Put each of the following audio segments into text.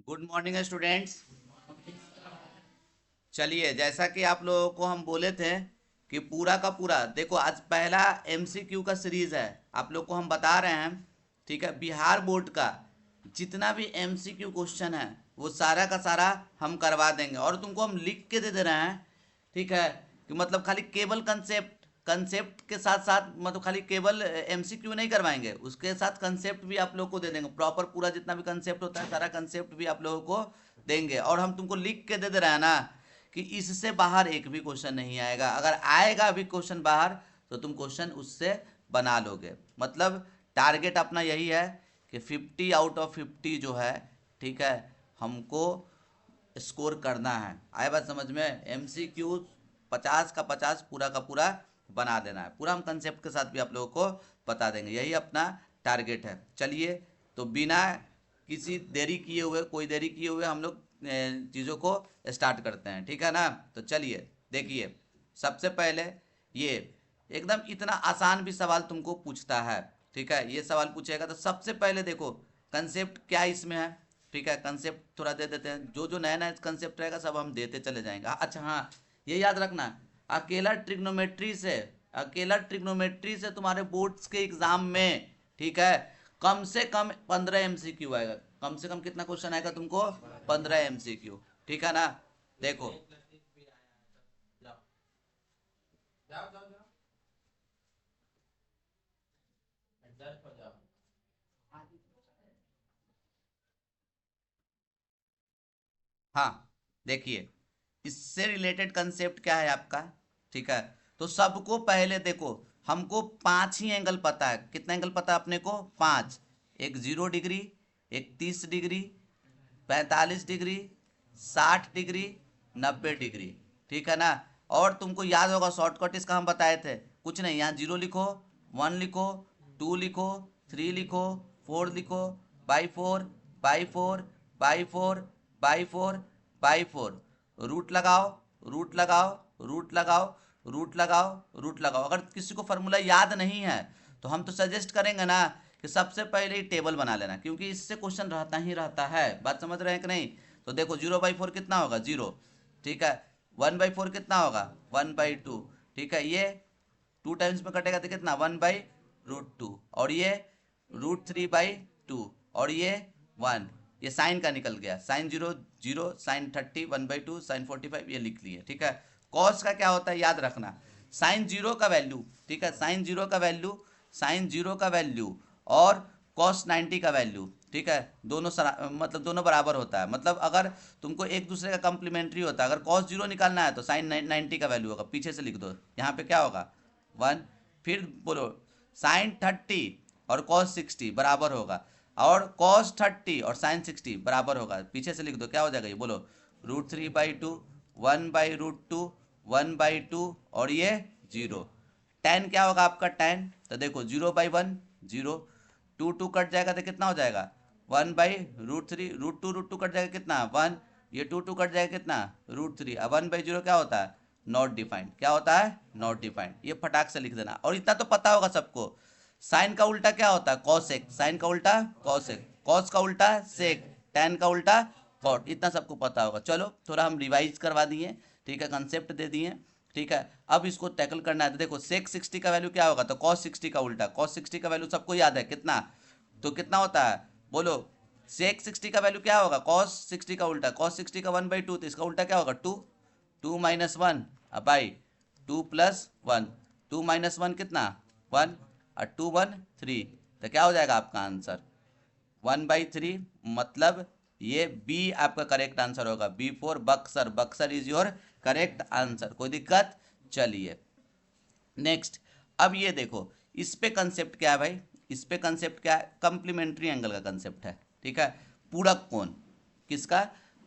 Good morning students. चलिए, जैसा कि आप लोगों को हम बोले थे कि पूरा का पूरा देखो, आज पहला एमसीक्यू का सीरीज है। आप लोग को हम बता रहे हैं, ठीक है, बिहार बोर्ड का जितना भी एमसीक्यू क्वेश्चन है वो सारा का सारा हम करवा देंगे और तुमको हम लिख के दे रहे हैं। ठीक है, कि मतलब खाली केवल कंसेप्ट कंसेप्ट के साथ साथ, मतलब खाली केवल एमसीक्यू नहीं करवाएंगे, उसके साथ कंसेप्ट भी आप लोग को दे देंगे। प्रॉपर पूरा जितना भी कंसेप्ट होता है सारा कंसेप्ट भी आप लोगों को देंगे और हम तुमको लिख के दे रहे हैं ना कि इससे बाहर एक भी क्वेश्चन नहीं आएगा। अगर आएगा भी क्वेश्चन बाहर तो तुम क्वेश्चन उससे बना लोगे। मतलब टारगेट अपना यही है कि 50 आउट ऑफ 50 जो है, ठीक है, हमको स्कोर करना है। आए बात समझ में? एमसीक्यू 50 का 50 पूरा का पूरा बना देना है। पूरा हम कंसेप्ट के साथ भी आप लोगों को बता देंगे, यही अपना टारगेट है। चलिए, तो बिना किसी देरी किए हुए, कोई देरी किए हुए हम लोग चीज़ों को स्टार्ट करते हैं, ठीक है ना? तो चलिए देखिए, सबसे पहले ये एकदम इतना आसान भी सवाल तुमको पूछता है। ठीक है, ये सवाल पूछेगा तो सबसे पहले देखो कंसेप्ट क्या इसमें है। ठीक है, कंसेप्ट थोड़ा दे देते हैं, जो जो नया नया कंसेप्ट रहेगा सब हम देते चले जाएंगे। अच्छा हाँ, ये याद रखना, अकेला ट्रिग्नोमेट्री से अकेला ट्रिग्नोमेट्री से तुम्हारे बोर्ड्स के एग्जाम में, ठीक है, कम से कम 15 एमसीक्यू आएगा। कम से कम कितना क्वेश्चन आएगा तुमको? 15 एमसीक्यू। ठीक है ना? देखो, हाँ, देखिए, इससे रिलेटेड कंसेप्ट क्या है आपका? ठीक है, तो सबको पहले देखो, हमको 5 ही एंगल पता है। कितना एंगल पता है अपने को? 5। एक 0 डिग्री, एक 30 डिग्री, 45 डिग्री, 60 डिग्री, 90 डिग्री। ठीक है ना? और तुमको याद होगा शॉर्टकट इसका हम बताए थे, कुछ नहीं, यहाँ 0 लिखो, 1 लिखो, 2 लिखो, 3 लिखो, 4 लिखो, by 4, by 4, by 4, by 4, by 4, root लगाओ, रूट लगाओ, रूट लगाओ, रूट लगाओ, रूट लगाओ। अगर किसी को फार्मूला याद नहीं है तो हम तो सजेस्ट करेंगे ना कि सबसे पहले ही टेबल बना लेना, क्योंकि इससे क्वेश्चन रहता ही रहता है। बात समझ रहे हैं कि नहीं? तो देखो, 0/4 कितना होगा? 0। ठीक है, 1/4 कितना होगा? 1/2। ठीक है, ये 2 टाइम्स में कटेगा तो कितना? 1/√2। और ये √3/2। और ये 1। ये साइन का निकल गया, साइन 0 0, साइन 30 1/2, साइन 45 ये लिख लिए। ठीक है, कॉस का क्या होता है याद रखना, साइन 0 का वैल्यू, ठीक है, साइन 0 का वैल्यू और कॉस 90 का वैल्यू, ठीक है, दोनों मतलब दोनों बराबर होता है। मतलब अगर तुमको एक दूसरे का कम्प्लीमेंट्री होता है, अगर कॉस 0 निकालना है तो साइन 90 का वैल्यू होगा, पीछे से लिख दो, यहाँ पे क्या होगा? 1। फिर बोलो, साइन 30 और कॉस 60 बराबर होगा, और कॉस 30 और साइन 60 बराबर होगा, पीछे से लिख दो, क्या हो जाएगा ये? बोलो, √3/2, 1/√2, 1/2, और ये 0। टेन क्या होगा आपका? टेन, तो देखो 0/1 0, 2 कट जाएगा तो कितना हो जाएगा? 1/√3, √2 कट जाएगा कितना? 1। ये 2 कट जाएगा कितना? √3। अब 1/0 क्या होता है? Not defined. क्या होता है? Not defined. ये फटाक से लिख देना, और इतना तो पता होगा सबको, साइन का उल्टा क्या होता है? कॉसेक। साइन का उल्टा कॉसेक, कॉस का उल्टा सेक, टेन का उल्टा कॉट। इतना सबको पता होगा। चलो थोड़ा हम रिवाइज करवा दिए, ठीक है, कंसेप्ट दे दिए। ठीक है, अब इसको टैकल करना है। तो देखो, सेक 60 का वैल्यू क्या होगा? तो कॉस 60 का उल्टा, कॉस 60 का वैल्यू सबको याद है कितना? तो कितना होता है? बोलो, सेक 60 का वैल्यू क्या होगा? कॉस 60 का उल्टा, कॉस 60 का 1/2, तो इसका उल्टा क्या होगा? 2। 2 - 1 अब बाई 2 + 1, 2 - 1 कितना? 1, और 2 1 3, तो क्या हो जाएगा आपका आंसर? 1/3। मतलब ये बी आपका करेक्ट आंसर होगा। B4 Buxar, Buxar is your correct answer. कोई दिक्कत? चलिए नेक्स्ट। अब ये देखो, इस पे कंसेप्ट क्या है भाई? इस पे कंसेप्ट क्या है? कंप्लीमेंट्री एंगल का कंसेप्ट है। ठीक है, पूरक कोण। किसका?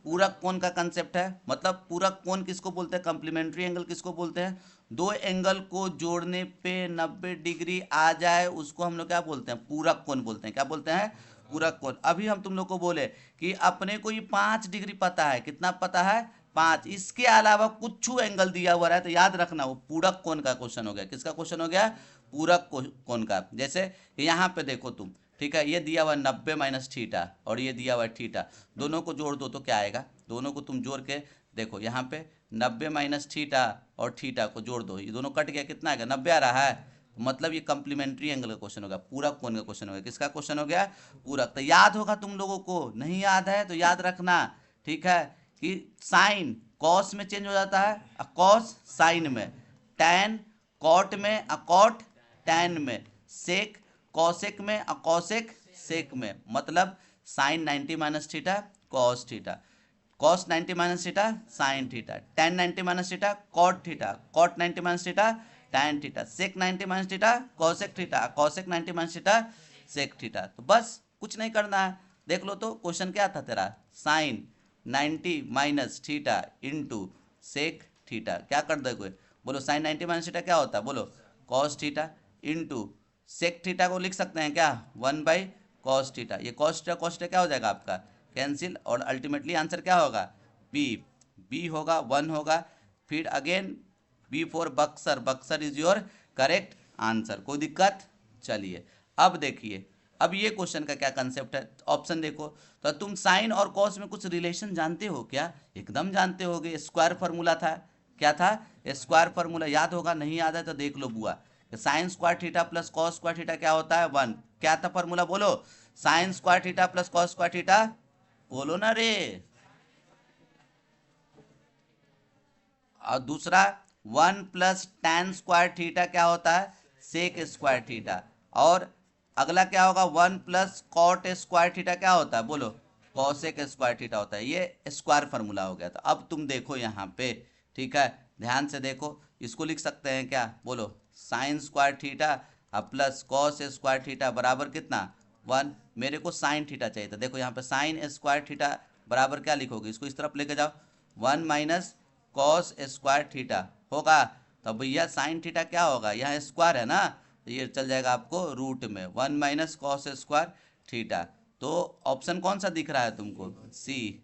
पूरक कोण का कंसेप्ट है। मतलब पूरक कोण किसको बोलते हैं? कंप्लीमेंट्री एंगल किसको बोलते हैं? दो एंगल को जोड़ने पे 90 डिग्री आ जाए उसको हम लोग क्या बोलते हैं? पूरक कोण बोलते हैं। क्या बोलते हैं? पूरक कोण। अभी हम तुम लोग को बोले कि अपने को ये 5 डिग्री पता है। कितना पता है? 5। इसके अलावा कुछ एंगल दिया हुआ है तो याद रखना वो पूरक कोण का क्वेश्चन हो गया। किसका क्वेश्चन हो गया? पूरक कोण का। जैसे यहाँ पे देखो तुम, ठीक है, ये दिया हुआ 90 माइनस थीटा और ये दिया हुआ थीटा, दोनों को जोड़ दो तो क्या आएगा, दोनों को तुम जोड़ के देखो यहाँ पे 90 माइनस थीटा और थीटा को जोड़ दो, ये दोनों कट गया, कितना आएगा 90 आ रहा है। मतलब ये कम्प्लीमेंट्री एंगल का क्वेश्चन हो गया, पूरा कोण का क्वेश्चन हो गया। किसका क्वेश्चन हो गया, पूरक। तो याद होगा तुम लोगों को, नहीं याद है तो याद रखना, ठीक है, कि साइन कॉस में चेंज हो जाता है, कॉस साइन में, टैन कॉट में, कॉट टैन में, सेक कॉसेक में, कॉसेक सेक में। मतलब sine 90 minus theta cos theta, cos 90 minus theta sine theta, tan 90 minus theta cot theta, cot 90 minus theta tan theta, sec 90 minus theta cosec theta, cosec 90 minus theta sec theta. तो बस कुछ नहीं करना है, देख लो तो क्वेश्चन क्या था तेरा, sine 90 minus theta into sec theta. क्या कर दोगे, बोलो साइन 90 माइनस थीटा क्या होता है, बोलो cos theta into sec theta को लिख सकते हैं क्या, 1/cos थीटा। ये cos थीटा क्या हो जाएगा आपका, कैंसिल, और अल्टीमेटली आंसर क्या होगा, बी होगा, 1 होगा। फिर again B for Buxar, Buxar is your correct answer. कोई दिक्कत, चलिए अब देखिए, अब ये क्वेश्चन का क्या कंसेप्ट है, ऑप्शन देखो। तो तुम साइन और कॉस में कुछ रिलेशन जानते हो क्या, एकदम जानते होगे, स्क्वायर फार्मूला था, क्या था, स्क्वायर फार्मूला याद होगा, नहीं याद है तो देख लो बुआ, sign square theta plus cos square theta क्या होता है, 1। क्या था फार्मूला, बोलो, sign square theta plus cos square theta, बोलो ना रे। और दूसरा 1 प्लस टैन स्क्वायर थीटा क्या होता है, सेक स्क्वायर थीटा। और अगला क्या होगा, 1 प्लस कॉट स्क्वायर थीटा क्या होता है, बोलो कॉसेक स्क्वायर थीटा होता है। ये स्क्वायर फार्मूला हो गया। तो अब तुम देखो यहाँ पे, ठीक है, ध्यान से देखो, इसको लिख सकते हैं क्या, बोलो sign square theta plus cos square theta बराबर कितना, 1। मेरे को साइन थीटा चाहिए था, देखो यहाँ पे साइन स्क्वायर थीटा बराबर क्या लिखोगे, इसको इस तरफ लेके जाओ, 1 माइनस कॉस स्क्वायर थीटा होगा। तो भैया साइन थीटा क्या होगा, यहाँ स्क्वायर है ना, तो ये चल जाएगा आपको रूट में, 1 माइनस कॉस स्क्वायर थीटा। तो ऑप्शन कौन सा दिख रहा है तुमको, C,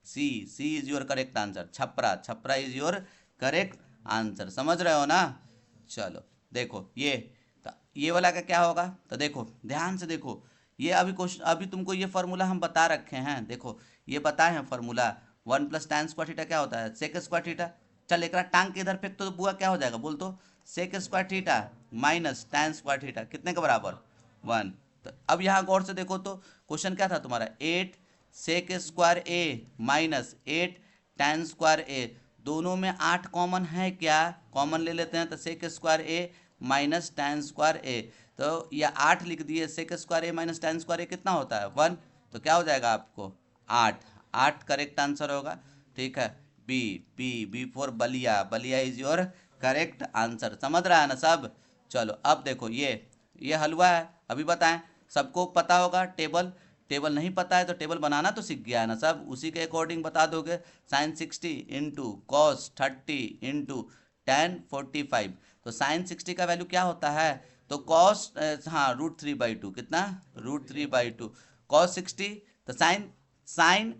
C is your correct answer. Chhapra, Chhapra is your correct answer, समझ रहे हो ना। चलो देखो ये वाला का क्या होगा, तो देखो ध्यान से देखो, ये अभी क्वेश्चन, अभी तुमको ये फार्मूला हम बता रखे हैं, देखो ये बताए हैं formula, 1 plus tan square theta क्या होता है, सेक स्क्वायर थीटा। चल एक टांग के इधर फेंक तो बुआ क्या हो जाएगा, बोल तो, sec square theta minus tan square theta कितने के बराबर, 1। तो अब यहाँ गौर से देखो तो क्वेश्चन क्या था तुम्हारा, 8 सेक स्क्वायर ए माइनस 8 टैन स्क्वायर ए, दोनों में 8 कॉमन है क्या, कॉमन ले लेते हैं, तो सेक स्क्वायर ए माइनस टैन स्क्वायर ए, तो ये 8 लिख दिए, सेक स्क्वायर ए माइनस टैन स्क्वायर ए कितना होता है, 1। तो क्या हो जाएगा आपको 8 करेक्ट आंसर होगा, ठीक है। B for Ballia, Ballia is your correct answer, समझ रहा है ना सब। चलो अब देखो ये हलवा है, अभी बताएं, सबको पता होगा टेबल, टेबल नहीं पता है तो टेबल बनाना तो सीख गया है ना सब, उसी के अकॉर्डिंग बता दोगे, sine 60 into cos 30 into tan 45। तो साइन 60 का वैल्यू क्या होता है, तो कॉस, हाँ √3/2, कितना √3/2, कॉस 60, तो साइन साइन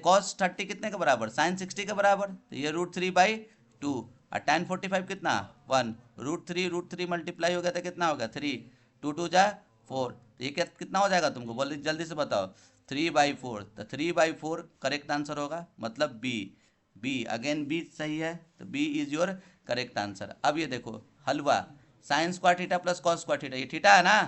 कॉस 30 कितने के बराबर, साइन 60 के बराबर, तो ये √3/2, और टैन 45 कितना 1, √3 मल्टीप्लाई हो गया तो कितना हो गया 3, 2 2 जा 4, तो ये कितना हो जाएगा तुमको, बोल जल्दी से बताओ, 3/4। तो 3/4 करेक्ट आंसर होगा, मतलब बी अगेन बी सही है, तो B is your correct answer. अब ये देखो हलवा, sine square theta plus cos square theta, ये थीटा है ना,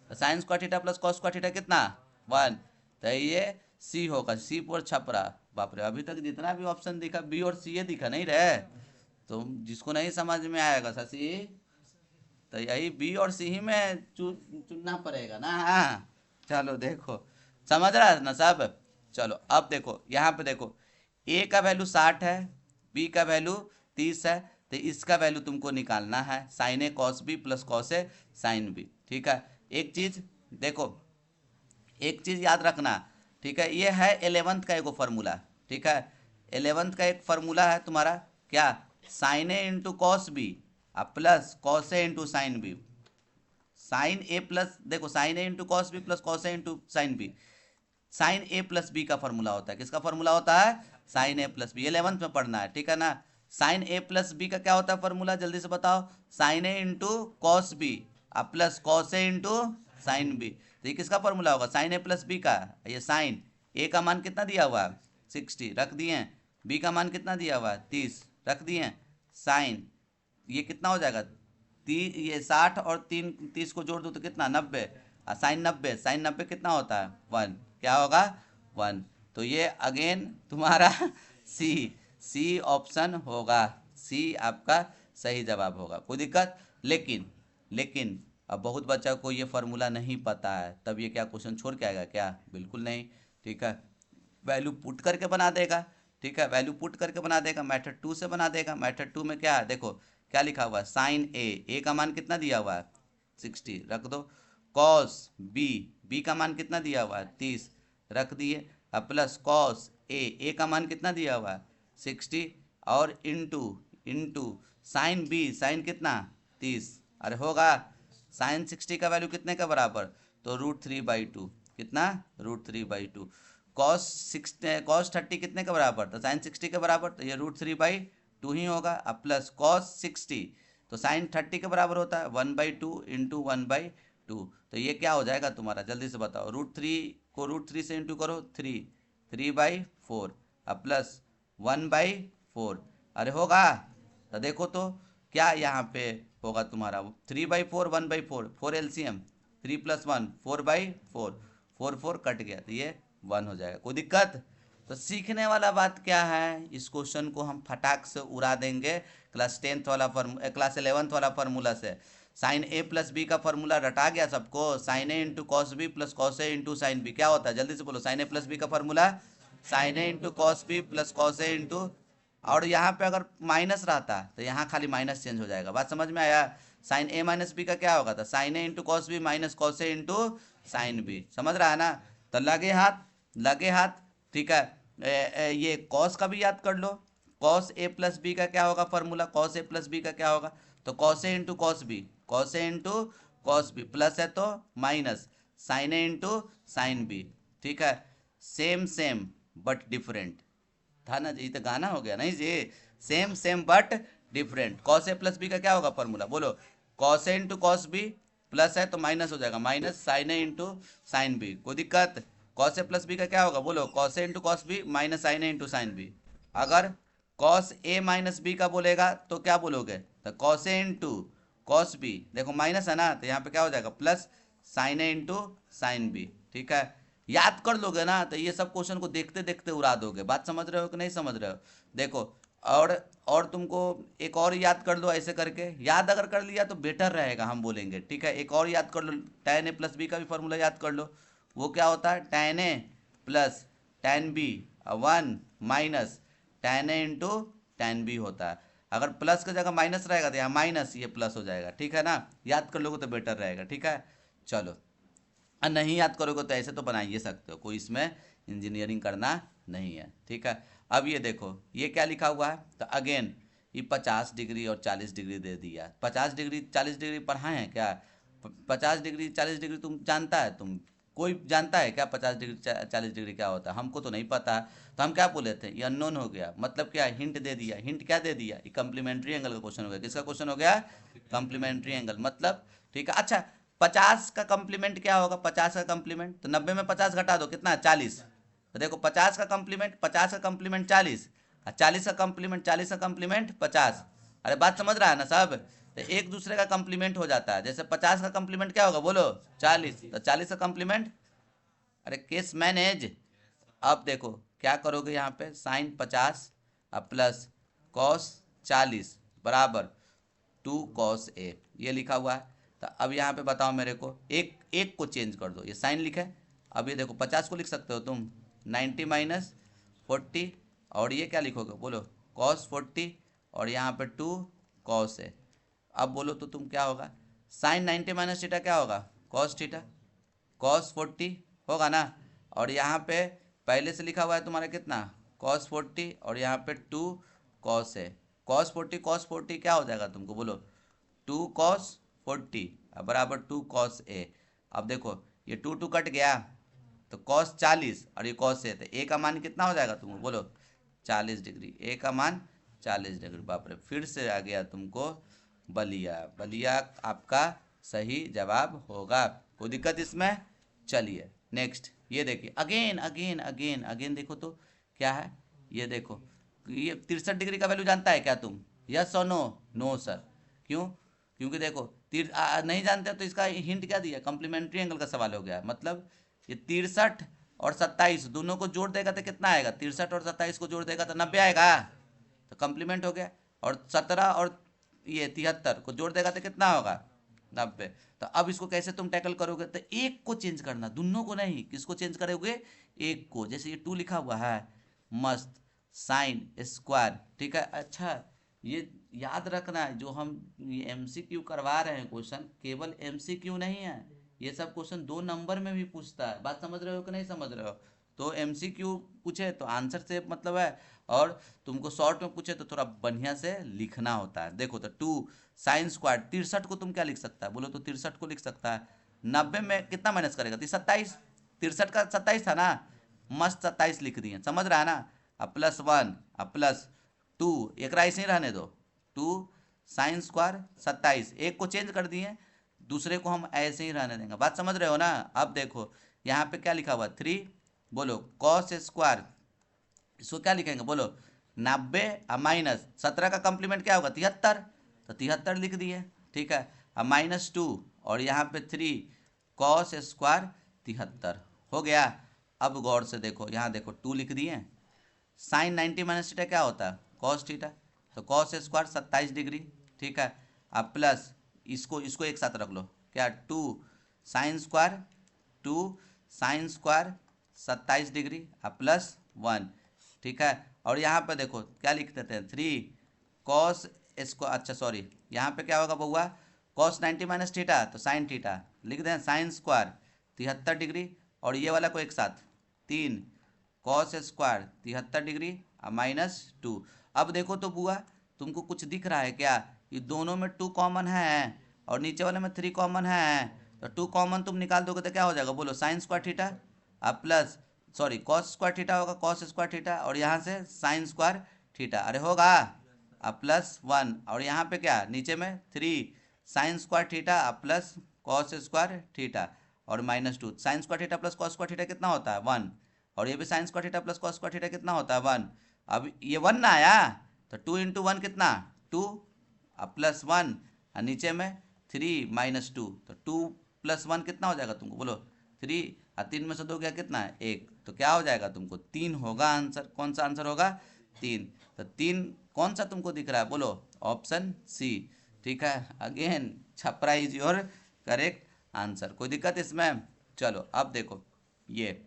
तो sine square theta plus cos square theta कितना 1, तो ये सी होगा, सी पर छपरा। बाप रे, अभी तक जितना भी ऑप्शन दिखा बी और सी ये दिखा नहीं रहे, तो जिसको नहीं समझ में आएगा शशि, तो यही बी और सी ही में चुनना पड़ेगा ना। हाँ चलो देखो, समझ रहा है ना सब। चलो अब देखो यहाँ पे देखो, ए का वैल्यू 60 है, बी का वैल्यू 30 है, तो इसका वैल्यू तुमको निकालना है, साइन ए कॉस बी प्लस कॉस ए साइन बी, ठीक है। एक चीज देखो, एक चीज याद रखना, ठीक है, ये है 11th का एक फार्मूला, ठीक है, 11th का एक फार्मूला है तुम्हारा क्या, sine A into cos B plus cos A into sine B, sine A plus, देखो sine A into cos B plus cos A into sine B, sine A plus B का formula होता है, किसका formula होता है, sign A plus B, 11th में पढ़ना है, ठीक है ना। साइन ए प्लस बी का क्या होता है फॉर्मूला, जल्दी से बताओ, sine A into cos B plus cos A into sine B, तो ये किसका फॉर्मूला होगा, साइन ए प्लस बी का। ये साइन ए का मान कितना दिया हुआ है 60 रख दिए, बी का मान कितना दिया हुआ है 30 रख दिए, साइन ये कितना हो जाएगा ये 60 और 30 को जोड़ दो तो कितना 90, साइन 90, साइन 90 कितना होता है 1, क्या होगा 1। तो ये अगेन तुम्हारा सी ऑप्शन होगा, सी आपका सही जवाब होगा, कोई दिक्कत। लेकिन अब बहुत बच्चा को ये फार्मूला नहीं पता है, तब ये क्या क्वेश्चन छोड़ के आएगा क्या, बिल्कुल नहीं। ठीक है, वैल्यू पुट करके बना देगा। ठीक है, वैल्यू पुट करके बना देगा, मेथड 2 से बना देगा। मेथड 2 में क्या है, देखो क्या लिखा हुआ है, साइन ए का मान कितना दिया हुआ है 60 रख दो, कॉस बी का मान कितना दिया हुआ है 30 रख दिए, अब प्लस कॉस ए का मान कितना दिया हुआ है 60 और इंटू साइन बी, साइन कितना 30, अरे होगा साइन 60 का वैल्यू कितने का बराबर, तो √3/2, कितना √3/2। कॉस 30 कितने के बराबर, तो साइन 60 के बराबर, तो ये √3/2 ही होगा। अब प्लस कॉस 60 तो साइन 30 के बराबर होता है 1/2 इंटू 1/2, तो ये क्या हो जाएगा तुम्हारा, जल्दी से बताओ, √3 को √3 से इंटू करो 3/4, अब प्लस 1/4, अरे होगा, तो देखो तो क्या यहाँ पे होगा तुम्हारा 3/4 1/4, 4 LCM 3 + 1 4/4, 4 कट गया तो ये 1 हो जाएगा, कोई दिक्कत। तो सीखने वाला बात क्या है, इस क्वेश्चन को हम फटाक से उड़ा देंगे क्लास 11th वाला फार्मूला से। साइन ए प्लस बी का फार्मूला रटा गया सबको, sine A into cos B plus cos A into sine B, क्या होता है जल्दी से बोलो, साइन ए प्लस बी का formula sine A into cos B plus cos A into, और यहाँ पे अगर माइनस रहता तो यहाँ खाली माइनस चेंज हो जाएगा, बात समझ में आया। साइन ए माइनस बी का क्या होगा, तो sine A into cos B minus cos A into sine B, समझ रहा है ना। तो लगे हाथ। ठीक है, ये कॉस का भी याद कर लो, कॉस ए प्लस बी का क्या होगा formula, cos A plus B का क्या होगा, तो cos A into cos B, cos A into cos B, plus है तो minus sine A into sine B. ठीक है, सेम बट डिफरेंट था ना जी, तो गाना हो गया नहीं जी, same but different. Cos A plus B का क्या होगा फॉर्मूला, बोलो, cos A into cos B, plus है तो माइनस हो जाएगा, minus sine A into sine B, कोई दिक्कत। कॉस ए प्लस बी का क्या होगा, बोलो, cos A into cos B minus sine A into sine B. अगर कॉस ए माइनस बी का बोलेगा तो क्या बोलोगे, तो cos A into cos B, देखो माइनस है ना, तो यहाँ पे क्या हो जाएगा plus sine A into sine B. ठीक है, याद कर लोगे ना तो ये सब क्वेश्चन को देखते देखते उड़ा दोगे, बात समझ रहे हो कि नहीं समझ रहे हो। देखो और तुमको एक और याद कर लो, ऐसे करके याद अगर कर लिया तो बेटर रहेगा, हम बोलेंगे। ठीक है, एक और याद कर लो, tan a प्लस बी का भी फॉर्मूला याद कर लो, वो क्या होता है tan a plus tan b 1 minus tan a into tan b होता है। अगर प्लस की जगह माइनस रहेगा तो यहाँ माइनस, ये प्लस हो जाएगा। ठीक है ना, याद कर लोगे तो बेटर रहेगा। ठीक है, चलो, नहीं याद करोगे तो ऐसे तो बना ही सकते हो, कोई इसमें इंजीनियरिंग करना नहीं है। ठीक है, अब ये देखो ये क्या लिखा हुआ है, तो अगेन ये 50 डिग्री और 40 डिग्री दे दिया, 50 डिग्री 40 डिग्री पढ़ाए हैं क्या, 50 डिग्री 40 डिग्री तुम जानता है, तुम कोई जानता है क्या 50 डिग्री 40 डिग्री क्या होता है, हमको तो नहीं पता। तो हम क्या बोले थे, ये अननोन हो गया, मतलब क्या, हिंट दे दिया। हिंट क्या दे दिया, ये कम्प्लीमेंट्री एंगल का क्वेश्चन हो गया, किसका क्वेश्चन हो गया, कम्प्लीमेंट्री एंगल मतलब। ठीक है, अच्छा 50 का कम्प्लीमेंट क्या होगा, 50 का कम्प्लीमेंट, तो 90 में 50 घटा दो कितना 40, तो देखो 50 का कम्प्लीमेंट 40 और 40 का कम्प्लीमेंट 50, अरे बात समझ रहा है ना सब, तो एक दूसरे का कम्प्लीमेंट हो जाता है। जैसे 50 का कम्प्लीमेंट क्या होगा, बोलो 40, तो 40 का कम्प्लीमेंट, अरे केस मैनेज। अब देखो क्या करोगे, यहाँ पे साइन 50 अब प्लस कॉस 40 बराबर 2 कॉस ए, ये लिखा हुआ है। तो अब यहाँ पे बताओ मेरे को, एक को चेंज कर दो, ये साइन लिखा है, अब ये देखो 50 को लिख सकते हो तुम 90 माइनस 40, और ये क्या लिखोगे, बोलो कॉस 40 और यहाँ पे 2 कॉस ए। अब बोलो तो तुम क्या होगा, साइन 90 माइनस थीटा क्या होगा, कॉस थीटा, कॉस 40 होगा ना, और यहाँ पे पहले से लिखा हुआ है तुम्हारा कितना कॉस 40 और यहाँ पे 2 कॉस ए, कॉस 40 क्या हो जाएगा तुमको, बोलो 2 कॉस 40 बराबर 2 कॉस ए। अब देखो ये 2 कट गया तो कॉस 40 और ये कॉस ए, तो ए का मान कितना हो जाएगा तुमको, बोलो 40 डिग्री, ए का मान 40 डिग्री। बाप रे, फिर से आ गया तुमको बलिया, बलिया आपका सही जवाब होगा, कोई दिक्कत इसमें चलिए नेक्स्ट ये देखिए, अगेन अगेन अगेन अगेन देखो तो क्या है, ये देखो, ये 63 डिग्री का वैल्यू जानता है क्या तुम? यस और नो? No sir. क्यों? क्योंकि देखो नहीं जानते तो इसका हिंट क्या दिया, कॉम्प्लीमेंट्री एंगल का सवाल हो गया। मतलब ये 63 और 27 दोनों को जोड़ देगा तो कितना आएगा? 63 और 27 को जोड़ देगा तो 90 आएगा, तो कॉम्प्लीमेंट हो गया। और 17 और ये 73 को जोड़ देगा तो कितना होगा? 90। तो अब इसको कैसे तुम टैकल करोगे? तो एक को चेंज करना, दोनों को नहीं। किसको चेंज करोगे? एक को। जैसे ये 2 लिखा हुआ है, मस्त साइन स्क्वायर, ठीक है। अच्छा ये याद रखना है, जो हम ये एमसीक्यू करवा रहे हैं क्वेश्चन, केवल एमसीक्यू नहीं है, ये सब क्वेश्चन 2 नंबर में भी पूछता है। बात समझ रहे हो कि नहीं समझ रहे हो? तो एमसीक्यू पूछे तो आंसर से मतलब है, और तुमको शॉर्ट में पूछे तो थोड़ा बढ़िया से लिखना होता है। देखो तो 2 साइन स्क्वायर, 63 को तुम क्या लिख सकता है बोलो तो? 63 को लिख सकता है 90 में कितना माइनस करेगा? 27। 63 का 27 था ना, मस्त 27 लिख दिए, समझ रहा है ना। अब +1 अब +2, एक ऐसे ही रहने दो, 2 साइन स्क्वायर 27, एक को चेंज कर दिए, दूसरे को हम ऐसे ही रहने देंगे। बात समझ रहे हो ना? अब देखो यहाँ पे क्या लिखा हुआ, 3 बोलो कॉस स्क्वायर, इसको क्या लिखेंगे बोलो? 90 और माइनस 17 का कंप्लीमेंट क्या होगा? 73, तो 73 लिख दिए, ठीक है। अब -2 और यहाँ पे 3 कॉस स्क्वायर 73 हो गया। अब गौर से देखो, यहाँ देखो 2 लिख दिए, साइन 90 माइनस थीटा क्या होता है? कॉस थीटा, तो कॉस स्क्वायर 27 डिग्री, ठीक है। अब प्लस इसको इसको एक साथ रख लो, क्या 2 sine square 2 sine square 27 degree अब +1, ठीक है। और यहाँ पे देखो क्या लिख देते हैं, 3 कॉस स्क्वायर, अच्छा सॉरी, यहाँ पे क्या होगा बउआ? कॉस 90 माइनस थीटा, तो साइन थीटा लिख दें, साइन स्क्वायर 73 डिग्री, और ये वाला को एक साथ 3 कॉस स्क्वायर 73 डिग्री और -2। अब देखो तो बुआ, तुमको कुछ दिख रहा है क्या? ये दोनों में 2 कॉमन है और नीचे वाले में 3 कॉमन है, तो 2 कॉमन तुम निकाल दोगे तो क्या हो जाएगा बोलो? साइन स्क्वायर थीटा अब plus sorry cos square theta होगा, कॉस स्क्वायर थीटा, और यहाँ से साइन स्क्वायर थीटा, अरे होगा। अब +1 और यहाँ पे क्या नीचे में 3 साइन स्क्वायर थीटा अब प्लस कॉस स्क्वायर थीटा, और -2 sign square theta plus cos square theta कितना होता है? 1, और ये भी sign square theta plus cos square theta कितना होता है? 1। अब ये 1 ना आया, तो 2 × 1 कितना? 2 अब +1 और नीचे में 3 -2, तो 2 + 1 कितना हो जाएगा तुमको बोलो? 3, और 3 में से 2 गया कितना है? 1, तो क्या हो जाएगा तुमको? 3 होगा आंसर। कौन सा आंसर होगा? 3। तो 3 कौन सा तुमको दिख रहा है बोलो? ऑप्शन सी, ठीक है। Again Chhapra is your correct answer. कोई दिक्कत इसमें? चलो अब देखो, ये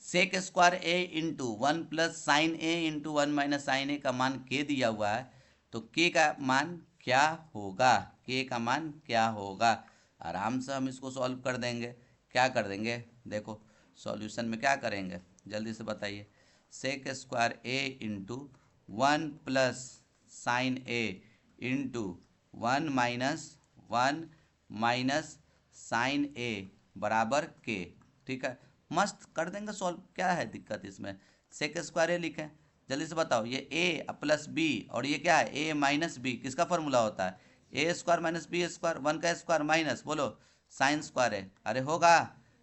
sec square A into 1 plus sine A into 1 minus sine ए का मान के दिया हुआ है, तो के का मान क्या होगा? के का मान क्या होगा? आराम से हम इसको सॉल्व कर देंगे। क्या कर देंगे देखो, सॉल्यूशन में क्या करेंगे जल्दी से बताइए। Sec square A into 1 plus sine A into 1 minus sine ए बराबर के, ठीक है। मस्त कर देंगे सॉल्व, क्या है दिक्कत इसमें? सेक स्क्वायर ए लिखें, जल्दी से बताओ। ये ए प्लस बी और ये क्या है? ए माइनस बी, किसका फॉर्मूला होता है? ए स्क्वायर माइनस बी स्क्वायर, 1 का स्क्वायर माइनस बोलो साइन स्क्वायर है, अरे होगा।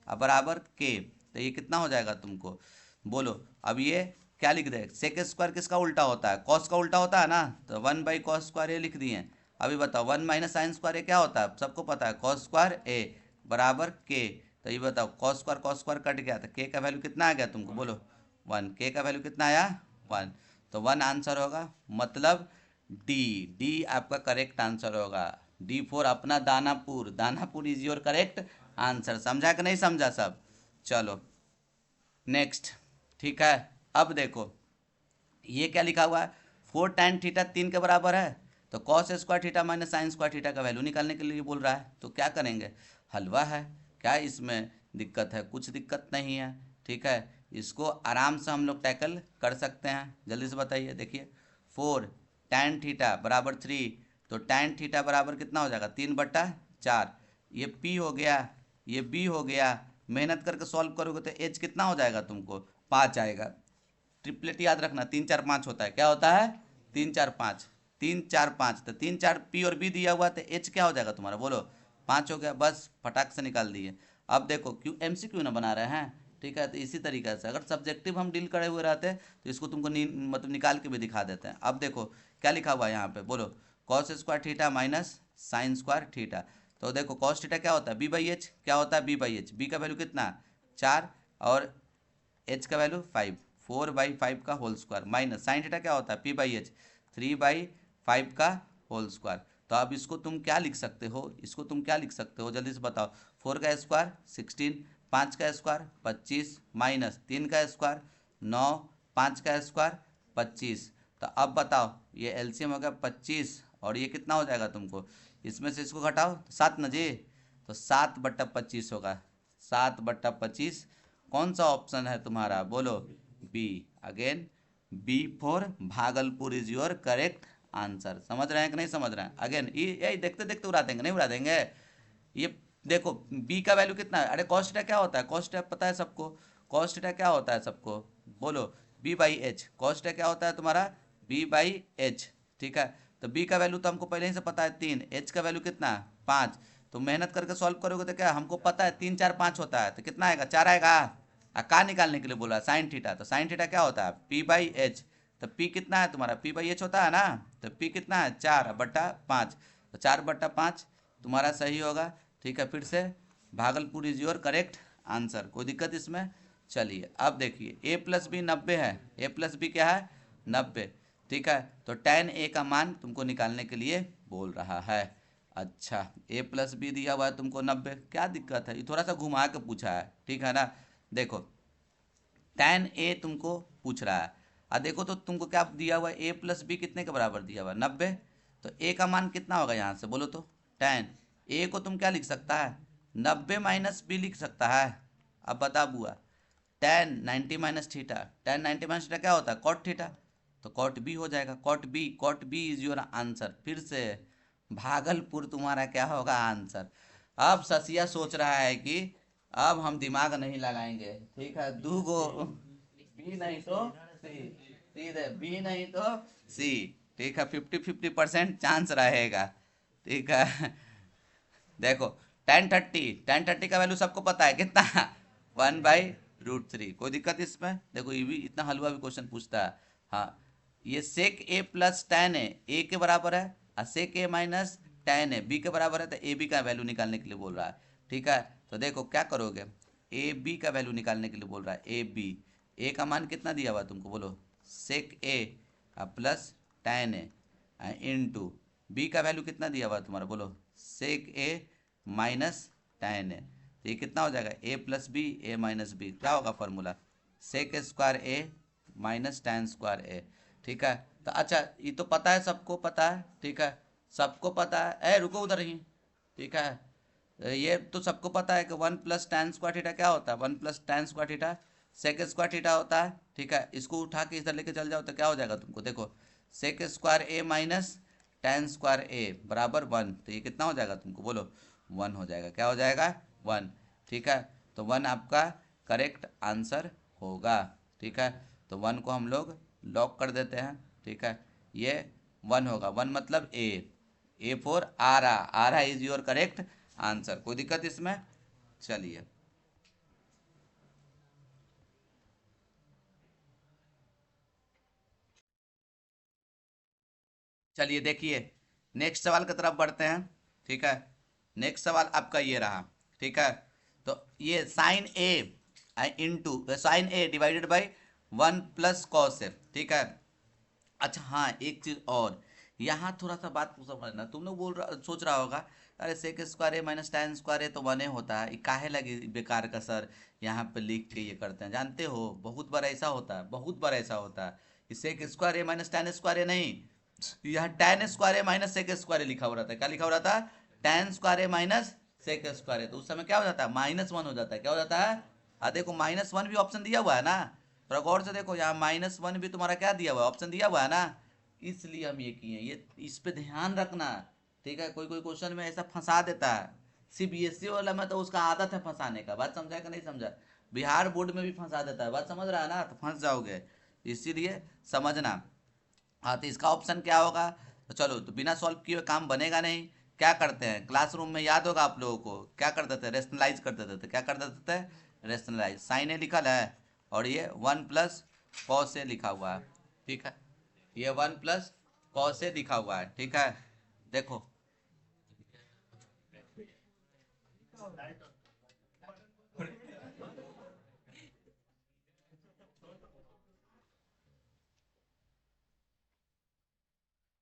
अब बराबर के, तो ये कितना हो जाएगा तुमको बोलो? अब ये क्या लिख दे? सेक स्क्वायर किसका उल्टा होता है? कॉस का उल्टा होता है ना, तो 1/cos स्क्वायर ए लिख दिए। अभी बताओ 1 माइनस साइन स्क्वायर ए क्या होता है? सबको पता है, कॉस स्क्वायर ए बराबर के। तो ये बताओ कॉस स्क्वायर कट गया, तो के का वैल्यू कितना आ गया तुमको बोलो? 1। के का वैल्यू कितना आया? 1। तो 1 आंसर होगा, मतलब डी आपका करेक्ट आंसर होगा। डी फॉर अपना Danapur. Danapur is your correct answer. समझा कि नहीं समझा सब? चलो नेक्स्ट, ठीक है। अब देखो ये क्या लिखा हुआ है? 4 tan थीटा 3 के बराबर है, तो cos square theta minus sign square theta का वैल्यू निकालने के लिए बोल रहा है। तो क्या करेंगे? हलवा है, क्या इसमें दिक्कत है? कुछ दिक्कत नहीं है, ठीक है। इसको आराम से हम लोग टैकल कर सकते हैं। जल्दी से बताइए, देखिए 4 tan थीटा बराबर 3, तो tan थीटा बराबर कितना हो जाएगा? 3/4। ये p हो गया, ये b हो गया। मेहनत करके सॉल्व करोगे तो एच कितना हो जाएगा तुमको? 5 आएगा। ट्रिपलेट याद रखना, 3 4 5 होता है। क्या होता है? 3 4 5, 3 4 5, तो 3 4 p और b दिया हुआ, तो एच क्या हो जाएगा तुम्हारा बोलो? 5 हो गया, बस फटाक से निकाल दिए। अब देखो क्यों MCQ ना बना रहे हैं, ठीक है। तो इसी तरीके से अगर सब्जेक्टिव हम डील करे हुए रहते तो इसको तुमको मतलब निकाल के भी दिखा देते हैं। अब देखो क्या लिखा हुआ है यहाँ पे, बोलो cos square theta minus sign square theta. तो देखो कॉस थीटा क्या होता है, B/H। क्या होता है B/H, बी का वैल्यू कितना 4 और एच का वैल्यू 5, 4/5 का whole square minus sine theta क्या होता है P/H 3/5 का होल स्क्वायर। तो अब इसको तुम क्या लिख सकते हो, इसको तुम क्या लिख सकते हो जल्दी से बताओ। 4 का स्क्वायर 16, 5 का स्क्वायर 25 माइनस 3 का स्क्वायर 9, 5 का स्क्वायर 25। तो अब बताओ ये एलसीएम हो गया 25 और ये कितना हो जाएगा तुमको, इसमें से इसको घटाओ 7 न जी। तो 7/25 होगा, 7/25। कौन सा ऑप्शन है तुम्हारा, बोलो B. Again B for Bhagalpur is your correct answer. समझ रहे हैं कि नहीं समझ रहे हैं। अगेन ये देखते देखते उड़ा देंगे, नहीं उड़ा देंगे। ये देखो बी का वैल्यू कितना है, अरे कॉस्ट क्या होता है, कॉस्ट पता है सबको, कॉस्ट क्या होता है सबको, बोलो B/H। कॉस्ट क्या होता है तुम्हारा B/H, ठीक है। तो बी का वैल्यू तो हमको पहले ही से पता है 3, एच का वैल्यू कितना है 5। तो मेहनत करके सॉल्व करोगे तो क्या हमको पता है 3 4 5 होता है, तो कितना आएगा 4 आएगा। का निकालने के लिए बोला साइन थीटा, तो साइन थीटा क्या होता है P/H। तो P कितना है तुम्हारा P/H होता है ना, तो P कितना है 4/5। तो 4/5 तुम्हारा सही होगा, ठीक है। फिर से Bhagalpur is your correct answer, कोई दिक्कत इसमें। चलिए अब देखिए A+B 90 है, A+B क्या है 90, ठीक है। तो tan A का मान तुमको निकालने के लिए बोल रहा है। अच्छा A+B दिया हुआ है तुमको 90, क्या दिक्कत है, ये थोड़ा सा घुमा के पूछा है, ठीक है ना। देखो tan A तुमको पूछ रहा है, देखो तो तुमको क्या दिया हुआ है A+B कितने के बराबर दिया हुआ है 90। तो A का मान कितना होगा यहाँ से बोलो तो, tan A को तुम क्या लिख सकता है 90 माइनस B लिख सकता है। अब बता बुआ tan 90 minus theta, tan 90 minus theta क्या होता है cot थीटा, तो cot B हो जाएगा, cot B is your answer. फिर से भागलपुर तुम्हारा क्या होगा आंसर। अब ससिया सोच रहा है कि अब हम दिमाग नहीं लगाएंगे, ठीक है। दूगो बी नहीं तो सी, सीधे बी नहीं तो सी, ठीक है। 50-50% चांस रहेगा, ठीक है। देखो tan 30 का वैल्यू सबको पता है कितना 1/√3, कोई दिक्कत इसमें। देखो ये भी इतना हलवा भी क्वेश्चन पूछता है। हाँ ये sec A plus tan A के बराबर है और sec A minus tan A B के बराबर है, तो AB का वैल्यू निकालने के लिए बोल रहा है, ठीक है। तो देखो क्या करोगे AB का वैल्यू निकालने के लिए बोल रहा है AB। A का मान कितना दिया हुआ तुमको बोलो sec A plus tan A into B का वैल्यू कितना दिया हुआ तुम्हारा बोलो sec A minus tan A। तो ये कितना हो जाएगा A+B A माइनस बी, क्या होगा formula sec square A minus tan square A, ठीक है। तो अच्छा ये तो पता है सबको पता है, ठीक है, सबको पता है। रुको उधर ही, ठीक है। ये तो सबको पता है कि 1 + tan स्क्वायर थीटा क्या होता है 1 + tan square theta sec square theta होता है, ठीक है। इसको उठा के इधर लेके चल जाओ तो क्या हो जाएगा तुमको, देखो sec square A minus tan square A बराबर 1। तो ये कितना हो जाएगा तुमको बोलो 1 हो जाएगा, क्या हो जाएगा 1, ठीक है। तो 1 आपका करेक्ट आंसर होगा, ठीक है। तो 1 को हम लोग लॉक कर देते हैं, ठीक है। ये 1 होगा, 1 मतलब A for Arrah is your correct answer, कोई दिक्कत इसमें। चलिए चलिए देखिए नेक्स्ट सवाल की तरफ बढ़ते हैं, ठीक है। नेक्स्ट सवाल आपका ये रहा, ठीक है। तो ये sine A divided by 1 + cos A, ठीक है। अच्छा हाँ एक चीज और, यहाँ थोड़ा सा बात को समझना। तुम लोग सोच रहा होगा अरे सेक स्क्वायर ए माइनस tan स्क्वायर ए तो 1 होता है, ये काहे लगी बेकार का सर यहाँ पे लिख के ये करते हैं। जानते हो बहुत बार ऐसा होता है, बहुत बार ऐसा होता है। ये सेक स्क्वायर ए माइनस tan स्क्वायर ए नहीं, यहाँ tan स्क्वायर ए माइनस सेक स्क्वायर ए लिखा हो रहा था। क्या लिखा हो रहा था tan स्क्वायर ए माइनस सेक स्क्वायर ए, तो उस समय क्या हो जाता है -1 हो जाता है। क्या हो जाता है देखो -1 भी ऑप्शन दिया हुआ है ना, थोड़ा गौर से देखो यहाँ -1 भी तुम्हारा क्या दिया हुआ है ऑप्शन दिया हुआ है ना, इसलिए हम ये किए। ये इस पे ध्यान रखना, ठीक है। कोई कोई क्वेश्चन में ऐसा फंसा देता है, CBSE वाला में तो उसका आदत है फंसाने का। बात समझा कि नहीं समझा, बिहार बोर्ड में भी फंसा देता है, बात समझ रहा है ना, तो फंस जाओगे, इसीलिए समझना। हाँ तो इसका ऑप्शन क्या होगा, तो चलो तो बिना सॉल्व किए काम बनेगा नहीं। क्या करते हैं क्लासरूम में, याद होगा आप लोगों को, क्या करते थे, रेशनलाइज कर देते थे। क्या कर देते थे, रेशनलाइज। साइन ए लिखा है और ये 1 प्लस कॉस ए लिखा हुआ है, ठीक है। ये 1 प्लस कॉस ए लिखा हुआ है, ठीक है। देखो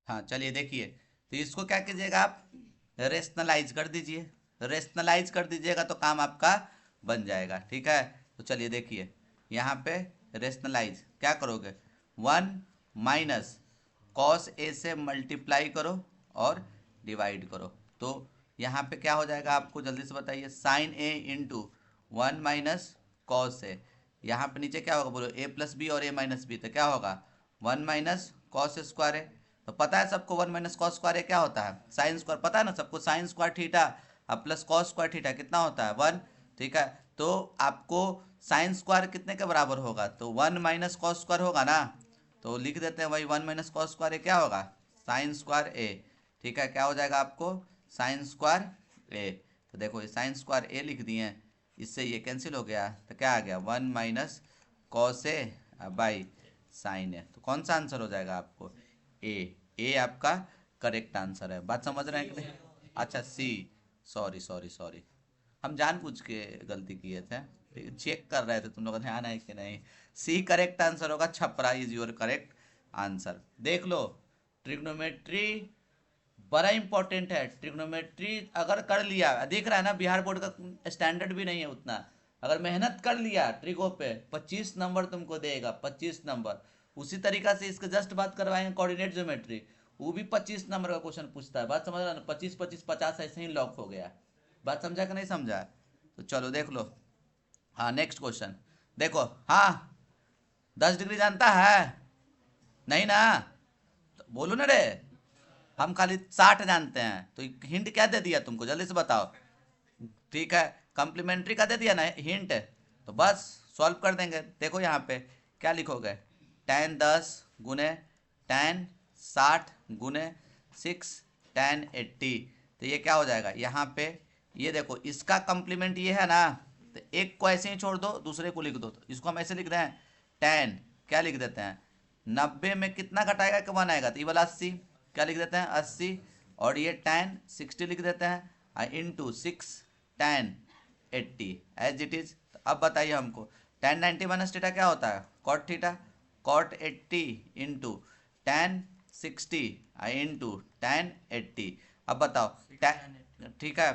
हाँ चलिए देखिए, तो इसको क्या कीजिएगा आप, रेशनलाइज कर दीजिए। रेशनलाइज कर दीजिएगा तो काम आपका बन जाएगा, ठीक है। तो चलिए देखिए, यहाँ पे रेशनलाइज क्या करोगे, 1 माइनस कॉस ए से मल्टीप्लाई करो और डिवाइड करो। तो यहाँ पे क्या हो जाएगा आपको जल्दी से बताइए, sign A into 1 minus cos ए। यहाँ पे नीचे क्या होगा बोलो, ए प्लस बी और ए माइनस बी, तो क्या होगा 1 माइनस कॉस स्क्वायर ए। तो पता है सबको 1 माइनस कॉस स्क्वायर ए क्या होता है, साइन स्क्वायर, पता है ना सबको, साइन स्क्वायर थीटा अब प्लस कॉस स्क्वायर थीटा कितना होता है 1, ठीक है। तो आपको साइन स्क्वायर कितने के बराबर होगा, तो 1 माइनस कॉस स्क्वायर होगा ना। तो लिख देते हैं भाई 1 माइनस कॉस स्क्वायर ए क्या होगा, साइन स्क्वायर ए, ठीक है। क्या हो जाएगा आपको, साइन स्क्वायर ए। तो देखो ये साइन स्क्वायर ए लिख दिए हैं, इससे ये कैंसिल हो गया, तो क्या आ गया 1 minus cos A by sine A. तो कौन सा आंसर हो जाएगा आपको, ए। ए आपका करेक्ट आंसर है। बात समझ रहे हैं कि नहीं, अच्छा सी, सॉरी सॉरी सॉरी, हम जानबूझ के गलती किए थे, चेक कर रहे थे तुम लोग का ध्यान है कि नहीं। सी करेक्ट आंसर होगा, Chhapra is your correct answer. देख लो, ट्रिग्नोमेट्री बड़ा इंपॉर्टेंट है। ट्रिग्नोमेट्री अगर कर लिया, देख रहा है ना बिहार बोर्ड का स्टैंडर्ड भी नहीं है उतना, अगर मेहनत कर लिया ट्रिगो पे 25 नंबर तुमको देगा, 25 नंबर। उसी तरीका से इसके जस्ट बात करवाएंगे कोऑर्डिनेट ज्योमेट्री, वो भी 25 नंबर का क्वेश्चन पूछता है। बात समझ रहा है ना, 25 25 50 ऐसे ही लॉक हो गया। बात समझा कि नहीं समझा, तो चलो देख लो। हाँ नेक्स्ट क्वेश्चन देखो, हाँ 10 डिग्री जानता है, नहीं ना, तो बोलो ना रे। हम खाली 60 जानते हैं, तो हिंट क्या दे दिया तुमको जल्दी से बताओ, ठीक है। कॉम्प्लीमेंट्री का दे दिया ना हिंट, तो बस सॉल्व कर देंगे। देखो यहाँ पे क्या लिखोगे, tan 10 गुने tan 60 गुने 6 tan 80। तो ये क्या हो जाएगा यहाँ पे, ये देखो इसका कॉम्प्लीमेंट ये है ना, तो एक को ऐसे ही छोड़ दो, दूसरे को लिख दो। तो इसको हम ऐसे लिख रहे हैं, tan क्या लिख देते हैं, 90 में कितना घटाएगा कि 1 आएगा, तो ये वाला 80 क्या लिख देते हैं 80, और ये tan 60 लिख देते हैं into 6 tan 80 as it is. अब बताइए हमको, tan 90 माइनस थीटा क्या होता है, cot theta, cot 80 into tan 60 into tan 80। अब बताओ ठीक है,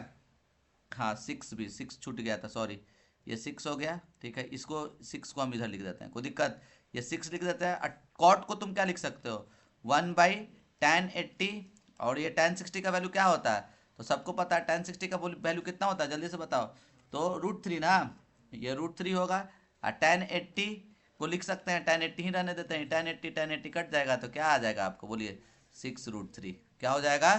हाँ 6 भी 6 छूट गया था, सॉरी, ये 6 हो गया, ठीक है। इसको 6 को हम इधर लिख देते हैं, कोई दिक्कत, ये 6 लिख देते हैं। कॉट को तुम क्या लिख सकते हो, 1/tan 80, और ये tan 60 का वैल्यू क्या होता है, तो सबको पता है tan 60 का वैल्यू कितना होता है, जल्दी से बताओ। तो √3 ना, ये √3 होगा। और tan 80 को लिख सकते हैं, tan 80 ही रहने देते हैं, tan 80 कट जाएगा, तो क्या आ जाएगा आपको बोलिए 6√3। क्या हो जाएगा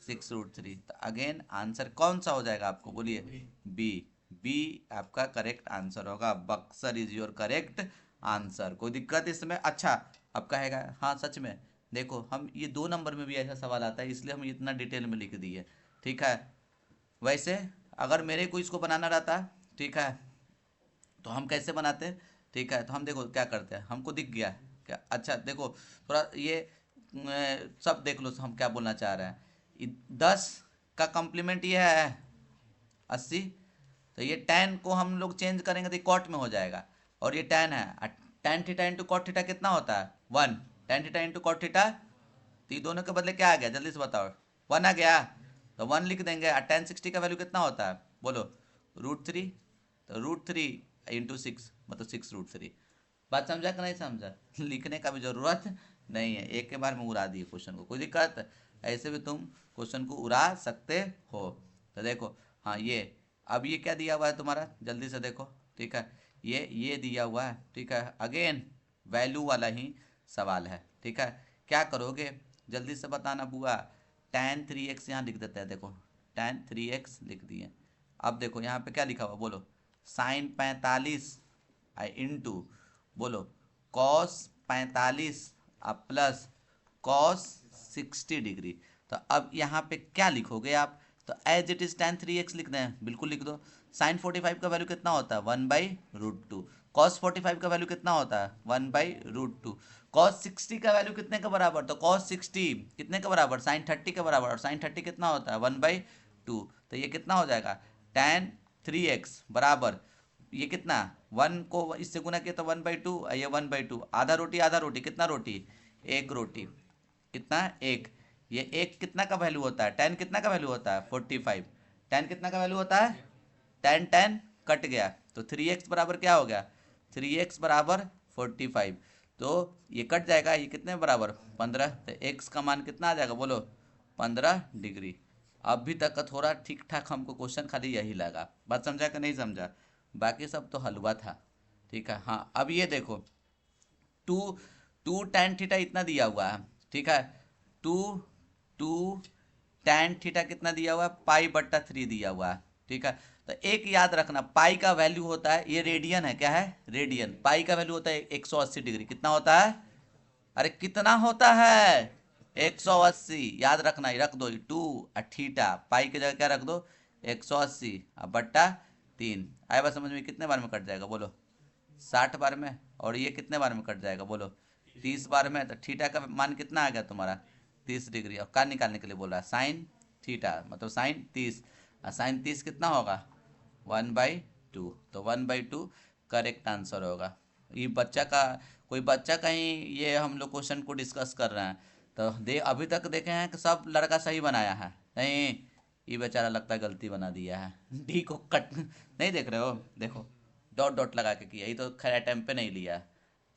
6√3। तो अगेन आंसर कौन सा हो जाएगा आपको बोलिए, बी। बी आपका करेक्ट आंसर होगा, Buxar is your correct answer. कोई दिक्कत इसमें, अच्छा अब कहेगा हाँ सच में, देखो हम ये 2 नंबर में भी ऐसा सवाल आता है, इसलिए हम इतना डिटेल में लिख दिए, ठीक है। वैसे अगर मेरे को इसको बनाना रहता, ठीक है, तो हम कैसे बनाते, ठीक है। तो हम देखो क्या करते हैं, हमको दिख गया क्या, अच्छा देखो थोड़ा ये सब देख लो हम क्या बोलना चाह रहे हैं। 10 का कॉम्प्लीमेंट ये है 80, तो ये tan को हम लोग चेंज करेंगे तो कॉट में हो जाएगा, और ये tan है, tan theta into cot theta कितना होता है 1, tan theta into cot theta. तो ये दोनों के बदले क्या आ गया जल्दी से बताओ, 1 आ गया, तो 1 लिख देंगे। और tan 60 का वैल्यू कितना होता है बोलो, √3, तो √3 इंटू 6 मतलब 6√3। बात समझा कि नहीं समझा, लिखने का भी जरूरत नहीं है, एक के बार में उड़ा दिए क्वेश्चन को, कोई दिक्कत, ऐसे भी तुम क्वेश्चन को उड़ा सकते हो। तो देखो हाँ ये, अब ये क्या दिया हुआ है तुम्हारा जल्दी से देखो, ठीक है, ये दिया हुआ है, ठीक है। अगेन वैल्यू वाला ही सवाल है, ठीक है। क्या करोगे जल्दी से बताना बुआ, tan 3x यहाँ लिख देते हैं, देखो tan 3x लिख दिए। अब देखो यहाँ पे क्या लिखा हुआ बोलो, sin 45 इंटू बोलो cos 45 प्लस cos 60 डिग्री। तो अब यहाँ पे क्या लिखोगे आप, तो एज इट इज tan3x लिख दें, बिल्कुल लिख दो। साइन 45 का वैल्यू कितना होता है 1/√2। कॉस 45 का वैल्यू कितना होता है 1/√2। कॉस 60 का वैल्यू कितने के बराबर, तो कॉस 60 कितने के बराबर साइन 30 के बराबर, और साइन 30 कितना होता है 1/2। तो ये कितना हो जाएगा tan3x बराबर, ये कितना 1 को इससे गुना किया तो 1/2, ये 1/2, आधा रोटी आधा रोटी, कितना रोटी एक रोटी, कितना एक, ये एक कितना का वैल्यू होता है tan कितना का वैल्यू होता है 45, tan कितना का वैल्यू होता है tan tan कट गया तो 3x बराबर क्या हो गया 3x बराबर 45। तो ये कट जाएगा, ये कितने बराबर 15, तो x का मान कितना आ जाएगा बोलो 15 डिग्री। अभी तक का थोड़ा ठीक ठाक हमको क्वेश्चन खाली यही लगा, बात समझा कि नहीं समझा, बाकी सब तो हलवा था। ठीक है, हाँ अब ये देखो 2 2 tan थीटा इतना दिया हुआ है, ठीक है 2 2 tan थीटा कितना दिया हुआ है π/3 दिया हुआ है, ठीक है। तो एक याद रखना पाई का वैल्यू होता है, ये रेडियन है, क्या है रेडियन, पाई का वैल्यू होता है 180 डिग्री, कितना होता है, अरे कितना होता है 180, याद रखना, ही रख दो 2 थीटा, पाई की जगह क्या रख दो 180 बट्टा 3, आए बात समझ में, कितने बार में कट जाएगा बोलो 60 बार में, और ये कितने बार में कट जाएगा बोलो 30 बार में। तो थीटा का मान कितना आ गया तुम्हारा 30 डिग्री, और क्या निकालने के लिए बोल रहा है साइन थीटा, मतलब साइन 30, और साइन 30 कितना होगा 1/2, तो 1/2 करेक्ट आंसर होगा। ये बच्चा का, कोई बच्चा कहीं ये हम लोग क्वेश्चन को डिस्कस कर रहे हैं तो अभी तक देखे हैं कि सब लड़का सही बनाया है, नहीं ये बेचारा लगता है गलती बना दिया है डी को कट नहीं देख रहे हो, देखो डॉट डॉट लगा के किया, ये तो खैर अटेम्प्ट पे नहीं लिया,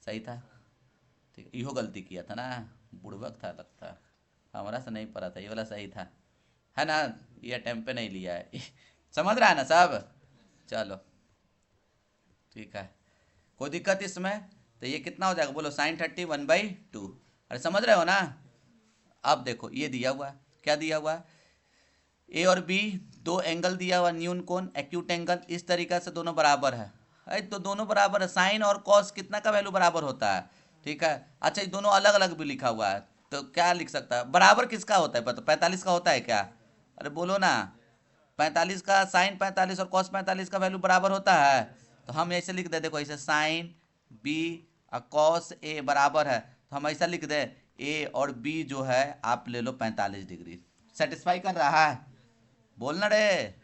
सही था, ठीक है, इहो गलती किया था ना, बुड़बक था लगता, हमारा से नहीं पड़ा था, ये वाला सही था, है ना, ये अटेम्प्ट पे नहीं लिया है समझ रहा है ना सब, चलो ठीक है, कोई दिक्कत इसमें, तो ये कितना हो जाएगा बोलो साइन 30 1/2, अरे समझ रहे हो ना। अब देखो ये दिया हुआ है, क्या दिया हुआ है, ए और बी दो एंगल दिया हुआ, न्यून कोण एक्यूट एंगल, इस तरीका से दोनों बराबर है, अरे तो दोनों बराबर है, साइन और कॉस कितना का वैल्यू बराबर होता है, ठीक है। अच्छा ये दोनों अलग अलग भी लिखा हुआ है, तो क्या लिख सकता है, बराबर किसका होता है पता 45 का होता है क्या, अरे बोलो ना 45 का साइन 45 और कॉस 45 का वैल्यू बराबर होता है, तो हम ऐसे लिख दे, देखो ऐसे साइन बी और कॉस ए बराबर है, तो हम ऐसा लिख दे ए और बी जो है आप ले लो 45 डिग्री, सेटिस्फाई कर रहा है, बोलना रे,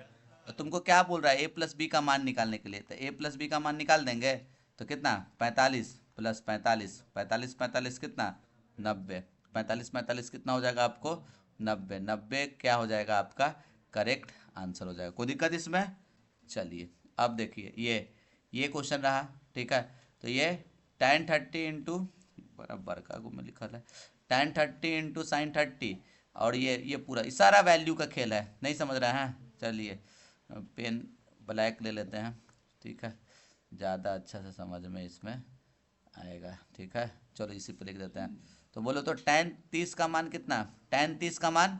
तो तुमको क्या बोल रहा है a+b का मान निकालने के लिए, तो a+b का मान निकाल देंगे, तो कितना 45 + 45, 45 45 कितना 90, 45 45 कितना हो जाएगा आपको 90, 90 क्या हो जाएगा आपका करेक्ट आंसर हो जाएगा, कोई दिक्कत इसमें। चलिए अब देखिए ये क्वेश्चन रहा, ठीक है, तो ये tan 30 इंटू बराबर का में लिखा है tan 30 इंटू साइन 30, और ये पूरा सारा वैल्यू का खेल है, नहीं समझ रहे हैं, चलिए पेन ब्लैक ले लेते हैं, ठीक है, ज़्यादा अच्छा से समझ में इसमें आएगा, ठीक है, चलो इसी पे लिख देते हैं। तो बोलो तो tan 30 का मान कितना, tan 30 का मान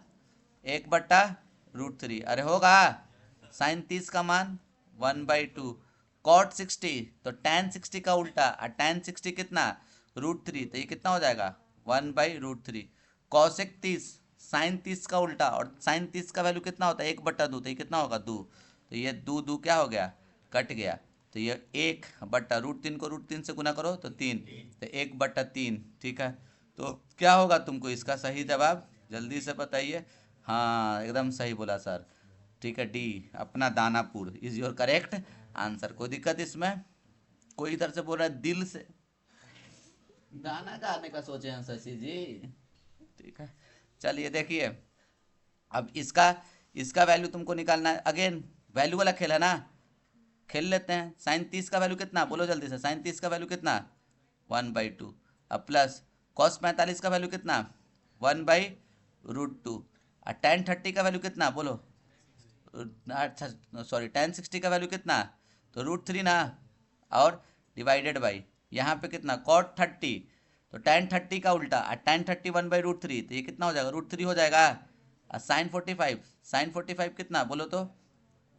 1/√3, अरे होगा, साइन 30 का मान 1/2, cot 60 तो tan 60 का उल्टा, और tan 60 कितना √3, तो ये कितना हो जाएगा 1/√3, cosec 30 साइन 30 का उल्टा, और साइन 30 का वैल्यू कितना होता है 1/2, तो ये कितना होगा 2, तो ये 2 क्या हो गया कट गया, तो ये 1/√3 को √3 से गुना करो तो 3, तो 1/3, ठीक है। तो क्या होगा तुमको इसका सही जवाब जल्दी से बताइए, हाँ एकदम सही बोला सर, ठीक है, डी अपना Danapur is your correct answer, कोई दिक्कत इसमें, कोई इधर से बोल रहा है दिल से दाना का आने का सोचे हैं शशि जी, ठीक है। चलिए देखिए अब इसका वैल्यू तुमको निकालना है, अगेन वैल्यू वाला खेल है ना, खेल लेते हैं, साइन 30 का वैल्यू कितना बोलो जल्दी से, साइन 30 का वैल्यू कितना 1/2, अब प्लस कॉस 45 का वैल्यू कितना 1/√2, और tan 30 का वैल्यू कितना बोलो, अच्छा सॉरी tan 60 का वैल्यू कितना, तो √3 ना, और डिवाइडेड बाई यहाँ पे कितना cot 30, तो tan 30 का उल्टा, और tan 30 1/√3, तो ये कितना हो जाएगा √3 हो जाएगा, और साइन 45 कितना बोलो तो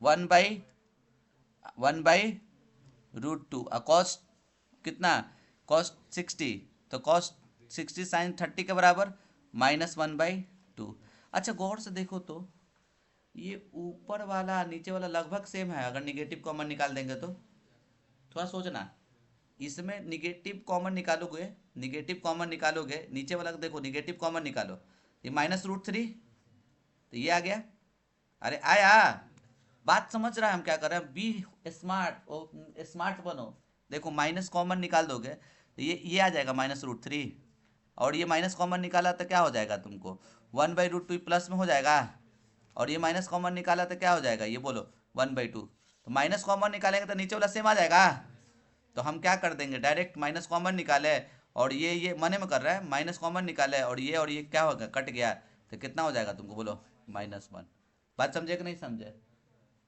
1/√2, और कॉस कितना cos 60, तो cos 60 साइन 30 के बराबर -1/2, अच्छा गौर से देखो तो ये ऊपर वाला नीचे वाला लगभग सेम है, अगर निगेटिव कॉमन निकाल देंगे तो थोड़ा सोचना। इसमें निगेटिव कॉमन निकालोगे, निगेटिव कॉमन निकालोगे, नीचे वाला देखो निगेटिव कॉमन निकालो, ये -√3, तो ये आ गया। अरे आया, बात समझ रहा है हम क्या कर रहे हैं? बी स्मार्ट, ओ स्मार्ट बनो। देखो माइनस कॉमन निकाल दोगे तो ये आ जाएगा -√3, और ये माइनस कॉमन निकाला तो क्या हो जाएगा तुमको, 1/√2 प्लस में हो जाएगा, और ये माइनस कॉमन निकाला तो क्या हो जाएगा, ये बोलो 1/2। तो माइनस कॉमन निकालेंगे तो नीचे वाला सेम आ जाएगा। तो हम क्या कर देंगे, डायरेक्ट माइनस कॉमन निकाले, और ये मने में कर रहा है, माइनस कॉमन निकाले और ये क्या होगा, कट गया, तो कितना हो जाएगा तुमको बोलो, -1। बात समझे कि नहीं समझे?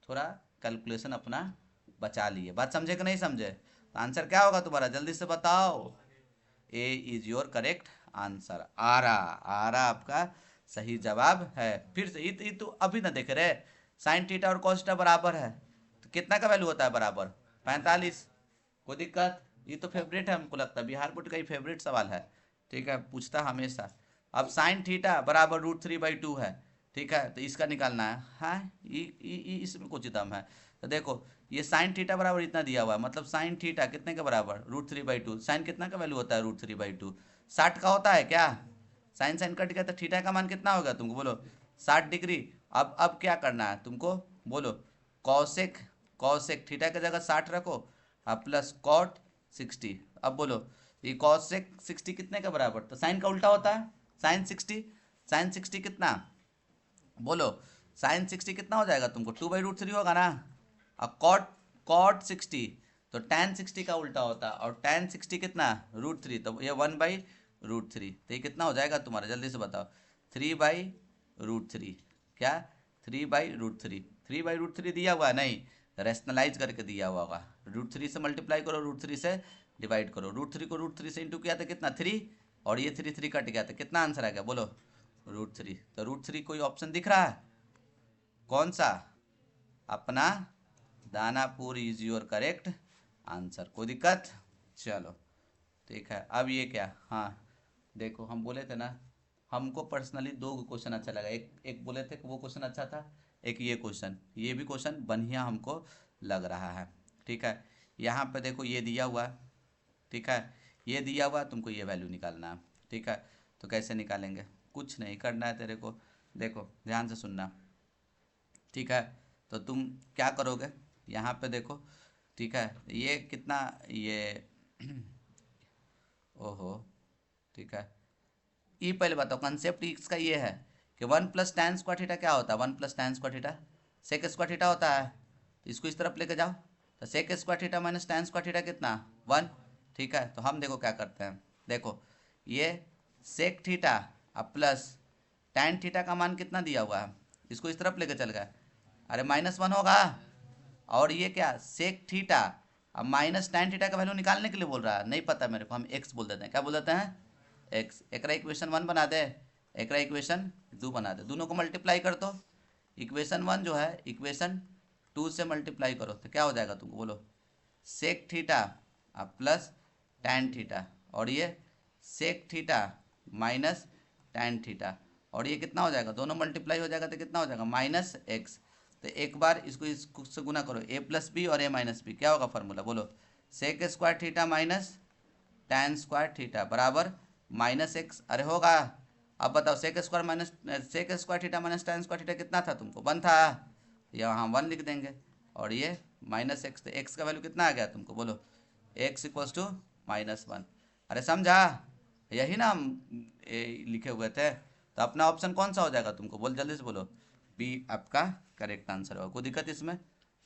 थोड़ा कैलकुलेशन अपना बचा लिए। बात समझे कि नहीं समझे? तो आंसर क्या होगा तुम्हारा, जल्दी से बताओ। ए इज योर करेक्ट आंसर। आरा आपका सही जवाब है। फिर से ये तो अभी ना देख रहे, साइन थीटा और कॉस थीटा बराबर है, तो कितना का वैल्यू होता है बराबर, 45। कोई दिक्कत? ये तो फेवरेट है, हमको लगता है बिहार बोर्ड का ही फेवरेट सवाल है, ठीक है, पूछता हमेशा। अब साइन थीटा बराबर √3/2 है, ठीक है, तो इसका निकालना है। हाँ इसमें कुछ दम है। तो देखो ये साइन थीटा बराबर इतना दिया हुआ है, मतलब साइन थीटा कितने के बराबर, √3/2। साइन कितना का वैल्यू होता है √3/2, 60 का होता है क्या? साइन साइन कट गया तो थीटा का मान कितना होगा तुमको बोलो, 60 डिग्री। अब क्या करना है तुमको बोलो, कॉसेक, कॉसेक थीटा की जगह 60 रखो, प्लस कॉट 60। अब बोलो ये कॉसेक 60 कितने के बराबर, तो साइन का उल्टा होता है, साइन 60। साइन 60 कितना बोलो, साइन 60 कितना हो जाएगा तुमको, 2/√3 होगा ना। अब कॉट कॉट 60 तो tan 60 का उल्टा होता है, और tan 60 कितना, √3, तो ये 1/√3, तो ये कितना हो जाएगा तुम्हारा, जल्दी से बताओ, 3/√3। क्या 3/√3? 3/√3 दिया हुआ है नहीं, रैशनलाइज करके दिया हुआ होगा। √3 से मल्टीप्लाई करो, √3 से डिवाइड करो, √3 को √3 से इंटू किया तो कितना 3, और ये 3 कट गया तो कितना आंसर आ गया बोलो, √3। तो √3 कोई ऑप्शन दिख रहा है, कौन सा, अपना Danapur is your correct answer. कोई दिक्कत? चलो ठीक है। अब ये क्या, हाँ देखो हम बोले थे ना, हमको पर्सनली 2 क्वेश्चन अच्छा लगा, एक बोले थे कि वो क्वेश्चन अच्छा था, एक ये क्वेश्चन, ये भी क्वेश्चन बढ़िया हमको लग रहा है, ठीक है। यहाँ पे देखो ये दिया हुआ है, ठीक है, ये दिया हुआ तुमको ये वैल्यू निकालना है, ठीक है। तो कैसे निकालेंगे, कुछ नहीं करना है तेरे को, देखो ध्यान से सुनना, ठीक है। तो तुम क्या करोगे, यहाँ पे देखो, ठीक है, ये कितना, ये ओहो, ठीक है, ये पहले बताओ कंसेप्ट इसका ये है कि 1 + tan² क्या होता है, 1 + tan² sec² होता है, तो इसको इस तरफ लेके जाओ, तो sec² माइनस tan² कितना, 1, ठीक है। तो हम देखो क्या करते हैं, देखो ये सेक थीटा अब प्लस tan थीटा का मान कितना दिया हुआ है, इसको इस तरफ लेके चल गए, अरे -1 होगा, और ये क्या सेक थीटा, अब माइनस tan थीटा का वैल्यू निकालने के लिए बोल रहा है, नहीं पता मेरे को, हम x बोल देते हैं, क्या बोल देते हैं, x। एकरा इक्वेशन 1 बना दे, एकरा इक्वेशन 2 बना दे, दोनों को मल्टीप्लाई कर दो, इक्वेशन 1 जो है इक्वेशन 2 से मल्टीप्लाई करो तो क्या हो जाएगा तुमको बोलो, सेक थीटा अब प्लस tan थीटा, और ये sec theta minus tan theta, और ये कितना हो जाएगा, दोनों मल्टीप्लाई हो जाएगा तो कितना हो जाएगा -x। तो एक बार इसको से गुना करो, a+b और a-b, क्या होगा फार्मूला बोलो, sec² theta minus tan² theta बराबर -x। अरे होगा, अब बताओ sec² theta minus tan² theta कितना था तुमको, 1 था, यहाँ 1 लिख देंगे, और ये -x, तो x का वैल्यू कितना आ गया तुमको बोलो, x = -1। अरे समझा, यही ना हम लिखे हुए थे, तो अपना ऑप्शन कौन सा हो जाएगा तुमको बोल, जल्दी से बोलो, बी आपका करेक्ट आंसर होगा। कोई दिक्कत इसमें?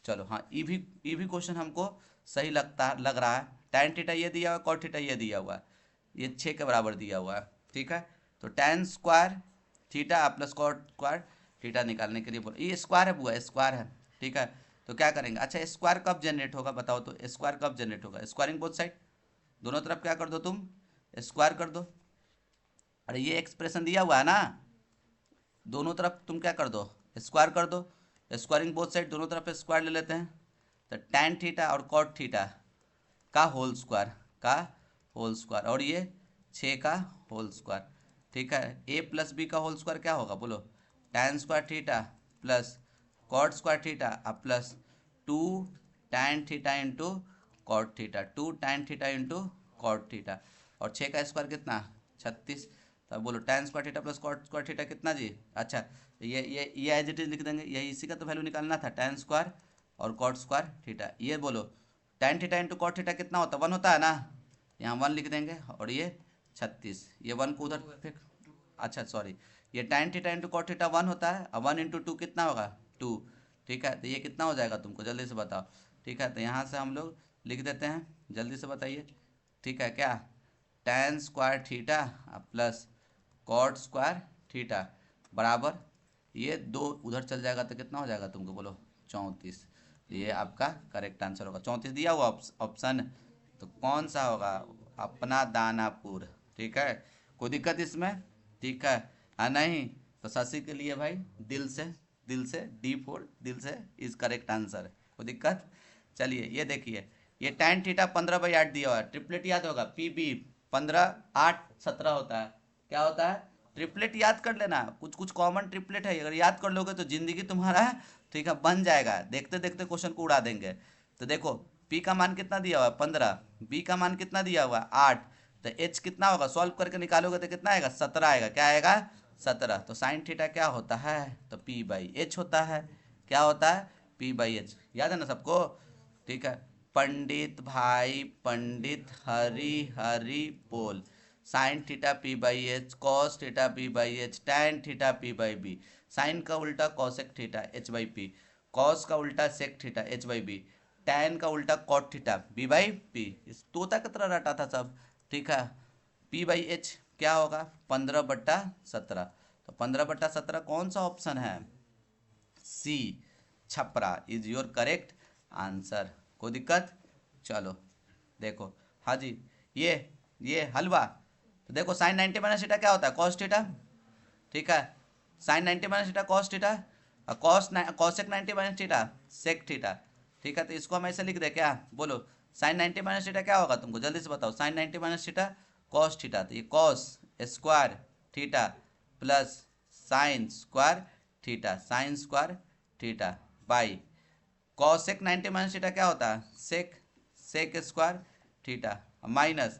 चलो हाँ, ई भी क्वेश्चन हमको सही लग रहा है, tan थीटा ये दिया हुआ है, cot थीटा ये दिया हुआ है, ये 6 के बराबर दिया हुआ है, ठीक है। तो tan² theta plus cot² theta निकालने के लिए बोलो, ये स्क्वायर है बुआ, स्क्वायर है, ठीक है। तो क्या करेंगे, अच्छा स्क्वायर कब जनरेट होगा बताओ, तो स्क्वायर कब जनरेट होगा, स्क्वायरिंग बोथ साइड, दोनों तरफ क्या कर दो तुम, स्क्वायर कर दो। अरे ये एक्सप्रेशन दिया हुआ है ना, दोनों तरफ तुम क्या कर दो, स्क्वायर कर दो, स्क्वायरिंग बोथ साइड, दोनों तरफ स्क्वायर ले लेते हैं, तो tan थीटा और cot थीटा का होल स्क्वायर, और ये 6 का होल स्क्वायर, ठीक है। a + b का होल स्क्वायर क्या होगा बोलो, tan square theta plus cot square theta plus 2 tan theta into cot theta, 2 tan theta into cot theta. और 6 का स्क्वायर कितना 36। तो अब बोलो tan square theta plus cot square theta कितना जी। अच्छा ये एज इट इज लिख देंगे, यही इसी का तो वैल्यू निकालना था, tan स्क्वायर और कॉट स्क्वायर थीटा। ये बोलो tan theta into cot theta कितना होता है 1 होता है ना, यहाँ 1 लिख देंगे। और ये 36, ये 1 को उधर फेंक। अच्छा सॉरी, ये tan theta into cot theta 1 होता है, अब 1 इंटू 2 कितना होगा 2। ठीक है, तो ये कितना हो जाएगा तुमको जल्दी से बताओ। ठीक है, तो यहाँ से हम लोग लिख देते हैं, जल्दी से बताइए। ठीक है, क्या tan square theta plus cot square theta बराबर, ये 2 उधर चल जाएगा तो कितना हो जाएगा तुमको बोलो 34। ये आपका करेक्ट आंसर होगा। 34 दिया हुआ ऑप्शन, तो कौन सा होगा अपना दानापुर। ठीक है, कोई दिक्कत इसमें। ठीक है, हाँ नहीं तो शशि के लिए भाई दिल से D4 दिल से इज करेक्ट आंसर। कोई दिक्कत। चलिए ये देखिए, ये tan थीटा 15/8 दिया हुआ है, ट्रिपलेट याद होगा PB 15 8 17 होता है। क्या होता है ट्रिपलेट याद कर लेना, कुछ कुछ कॉमन ट्रिपलेट है, अगर याद कर लोगे तो जिंदगी तुम्हारा ठीक है बन जाएगा, देखते देखते क्वेश्चन को उड़ा देंगे। तो देखो P का मान कितना दिया हुआ है 15, B का मान कितना दिया हुआ है 8, तो H कितना होगा सॉल्व करके निकालोगे तो कितना आएगा 17 आएगा। क्या आएगा 17। तो साइन थीटा क्या होता है तो P/H होता है। क्या होता है P/H, याद है ना सबको। ठीक है, पंडित भाई पंडित हरि हरि बोल, sine theta P/H, cos theta P/H, tan theta P/B, sine का उल्टा कॉसेक थीटा H/P, कॉस का उल्टा सेक थीटा H/B, टैन का उल्टा कॉट थीटा B/P। इस तोता की तरह रटा था सब। ठीक है, P/H क्या होगा 15/17। तो 15/17 कौन सा ऑप्शन है C, Chhapra is your correct answer. कोई दिक्कत। चलो देखो, हाँ जी, ये हलवा। तो देखो साइन 90 माइनस थीटा क्या होता है कॉस थीटा। ठीक है, sine 90 minus theta cos theta, और cosec 90 minus theta sec theta. ठीक है, तो इसको हम ऐसे लिख दे क्या बोलो, साइन 90 माइनस थीटा क्या होगा तुमको जल्दी से बताओ, sine 90 minus theta cos theta, तो ये cos square theta plus sine square theta, sine square theta by cosec 90 minus theta क्या होता है sec square theta minus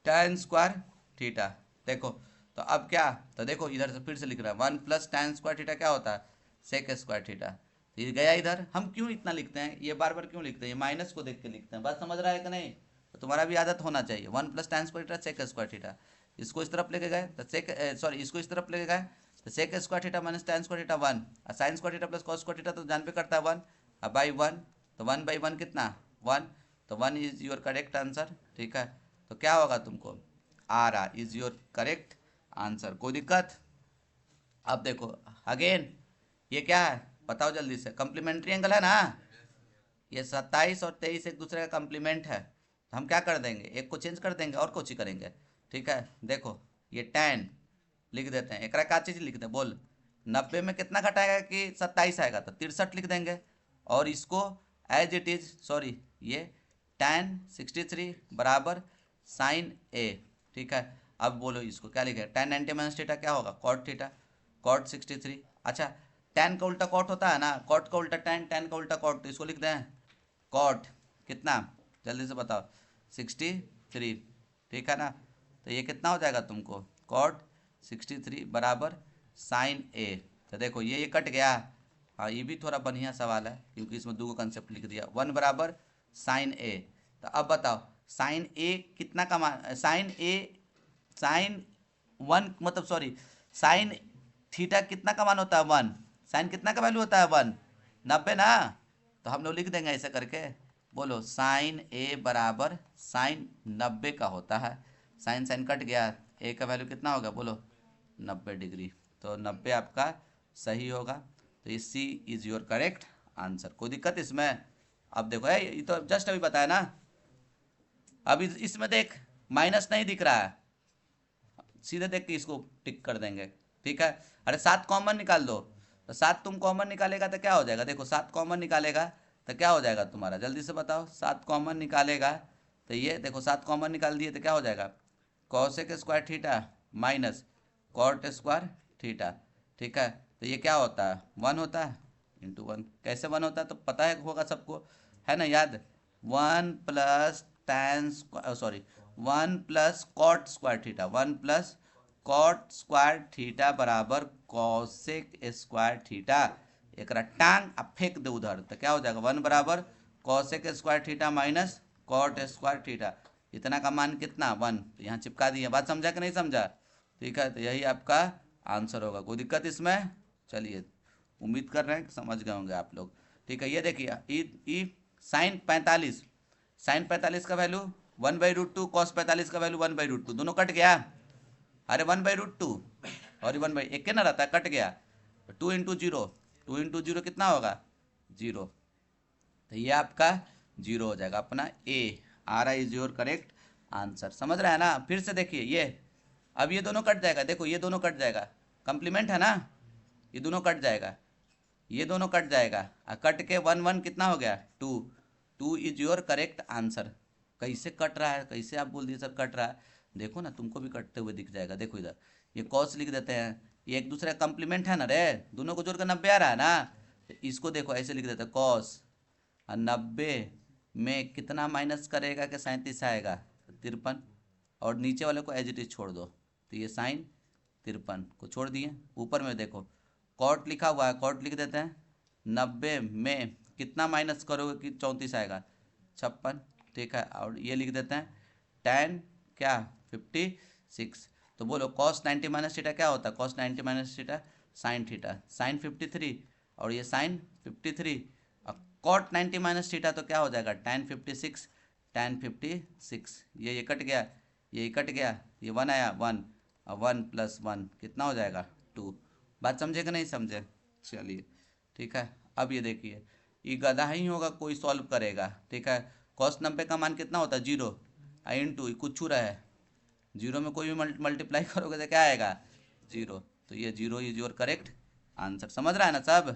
tan square theta. देखो तो अब क्या, तो देखो इधर से फिर से लिख रहा है 1 प्लस tan स्क्वायर थीटा क्या होता है सेक स्क्वायर थीटा। तो ये गया इधर, हम क्यों इतना लिखते हैं, ये बार बार क्यों लिखते हैं, ये माइनस को देख के लिखते हैं, बात समझ रहा है कि नहीं। तो तुम्हारा भी आदत होना चाहिए 1 plus tan square theta sec square theta, इसको इस तरफ लेके गए तो इसको इस तरफ लेके गए तो sec square theta minus tan square theta 1, और sine square theta plus cos square theta तो जान पे करता है 1, अब बाई 1, तो 1/1 कितना 1, तो 1 इज योर करेक्ट आंसर। ठीक है, तो क्या होगा तुमको R is your correct answer. कोई दिक्कत। अब देखो अगेन, ये क्या है बताओ जल्दी से, कम्प्लीमेंट्री एंगल है ना, ये 27 और 23 एक दूसरे का कम्प्लीमेंट है, तो हम क्या कर देंगे एक को चेंज कर देंगे और कुछ ही करेंगे। ठीक है, देखो ये tan लिख देते हैं, एक का चीज लिख दें बोल, 90 में कितना घटाएगा कि 27 आएगा तो 63 लिख देंगे, और इसको एज इट इज सॉरी ये tan 63 बराबर साइन A। ठीक है, अब बोलो इसको क्या लिखे, tan 90 माइनस थीटा क्या होगा कॉट थीटा, कॉट 63। अच्छा tan का उल्टा कॉट होता है ना, कॉट का उल्टा tan का उल्टा कॉट, तो इसको लिख दें कॉट कितना जल्दी से बताओ 63। ठीक है ना, तो ये कितना हो जाएगा तुमको कॉट 63 बराबर साइन A। तो देखो ये कट गया। हाँ ये भी थोड़ा बढ़िया सवाल है क्योंकि इसमें दो कंसेप्ट लिख दिया, 1 बराबर साइन A। तो अब बताओ साइन A कितना का मान, साइन 1 मतलब सॉरी साइन थीटा कितना का मान होता है 1, साइन कितना का वैल्यू होता है 1 90 ना, तो हम लोग लिख देंगे ऐसे करके बोलो साइन A बराबर साइन 90 का होता है, साइन साइन कट गया, A का वैल्यू कितना होगा बोलो 90 डिग्री, तो 90 आपका सही होगा। तो ये C is your correct answer. कोई दिक्कत इसमें। अब देखो ये तो जस्ट अभी बताया ना, अब इसमें देख माइनस नहीं दिख रहा है, सीधे देख के इसको टिक कर देंगे। ठीक है, अरे 7 कॉमन निकाल दो, तो 7 तुम कॉमन निकालेगा तो क्या हो जाएगा, देखो 7 कॉमन निकालेगा तो क्या हो जाएगा तुम्हारा जल्दी से बताओ, 7 कॉमन निकालेगा तो ये देखो 7 कॉमन निकाल दिए तो क्या हो जाएगा cosec square theta minus cot square theta. ठीक है, तो ये क्या होता है, 1 होता है, इंटू 1। कैसे 1 होता है तो पता है, होगा सबको, है ना याद। 1 plus tan, sorry, 1 plus cot square theta, 1 plus cot square theta बराबर कॉसेक स्क्वायर थीटा। एक टांग अब फेंक दे उधर, तो क्या हो जाएगा, 1 बराबर cosec square theta minus cot square theta. इतना का मान कितना, 1। तो यहाँ चिपका दिया। बात समझा कि नहीं समझा? ठीक है, तो यही आपका आंसर होगा। कोई दिक्कत इसमें? चलिए, उम्मीद कर रहे हैं कि समझ गए होंगे आप लोग। ठीक है, ये देखिए, ई ई साइन 45, साइन 45 का वैल्यू 1/√2, कॉस 45 का वैल्यू 1/√2, दोनों कट गया। अरे 1/√2 और 1/, एक के ना रहता है, कट गया। 2 × 0, 2 × 0 कितना होगा, 0। तो ये आपका 0 हो जाएगा। अपना A R I is your correct answer. समझ रहा है ना? फिर से देखिए, ये अब ये दोनों कट जाएगा, देखो ये दोनों कट जाएगा, कंप्लीमेंट है ना, ये दोनों कट जाएगा, ये दोनों कट जाएगा, कट के 1 1 कितना हो गया, 2। 2 इज योर करेक्ट आंसर। कैसे कट रहा है, कैसे आप बोल दिए सर कट रहा है? देखो ना, तुमको भी कटते हुए दिख जाएगा। देखो इधर ये कॉस लिख देते हैं, ये एक दूसरे का कंप्लीमेंट है ना रे, दोनों को जोड़ कर 90 आ रहा है ना। तो इसको देखो ऐसे लिख देते हैं, कॉस 90 में कितना माइनस करेगा कि 37 आएगा, 53। और नीचे वाले को एज इट इज छोड़ दो, तो ये साइन 53 को छोड़ दिए। ऊपर में देखो कॉट लिखा हुआ है, कॉट लिख देते हैं। 90 में कितना माइनस करोगे कि 34 आएगा, 56। ठीक है, और ये लिख देते हैं tan क्या, 56। तो बोलो cos 90 माइनस थीटा क्या होता है, cos 90 minus theta sine theta, sine 53 और ये साइन 53। अब cot 90 माइनस थीटा तो क्या हो जाएगा, tan 56, tan 56। ये कट गया, ये कट गया, ये 1 आया, 1 और 1 + 1 कितना हो जाएगा, 2। बात समझे कि नहीं समझे? चलिए ठीक है। अब ये देखिए, ये गधा ही होगा कोई सॉल्व करेगा। ठीक है, cos 90 का मान कितना होता है, 0, इंटू कुछ रहा है, 0 में कोई भी मल्टीप्लाई करोगे तो क्या आएगा, 0। तो ये 0 इज योर करेक्ट आंसर। समझ रहा है ना सब?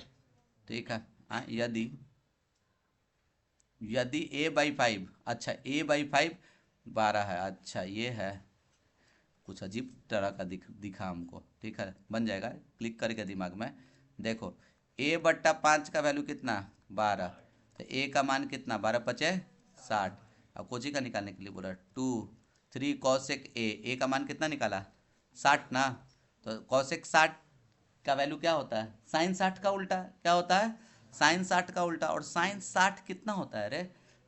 ठीक है। हाँ, यदि यदि a/5, अच्छा a/5 12 है, अच्छा ये है, कुछ अजीब तरह का दिखा हमको। ठीक है, बन जाएगा, क्लिक करके दिमाग में देखो, a/5 का वैल्यू कितना, 12। तो a का मान कितना, 12×5 = 60। अब कोची का निकालने के लिए बोला 2 3 cosec a का मान कितना निकाला, 60 ना। तो cosec 60 का वैल्यू क्या होता है, साइन 60 का उल्टा। क्या होता है, साइन 60 का उल्टा। और साइन 60 कितना होता है रे,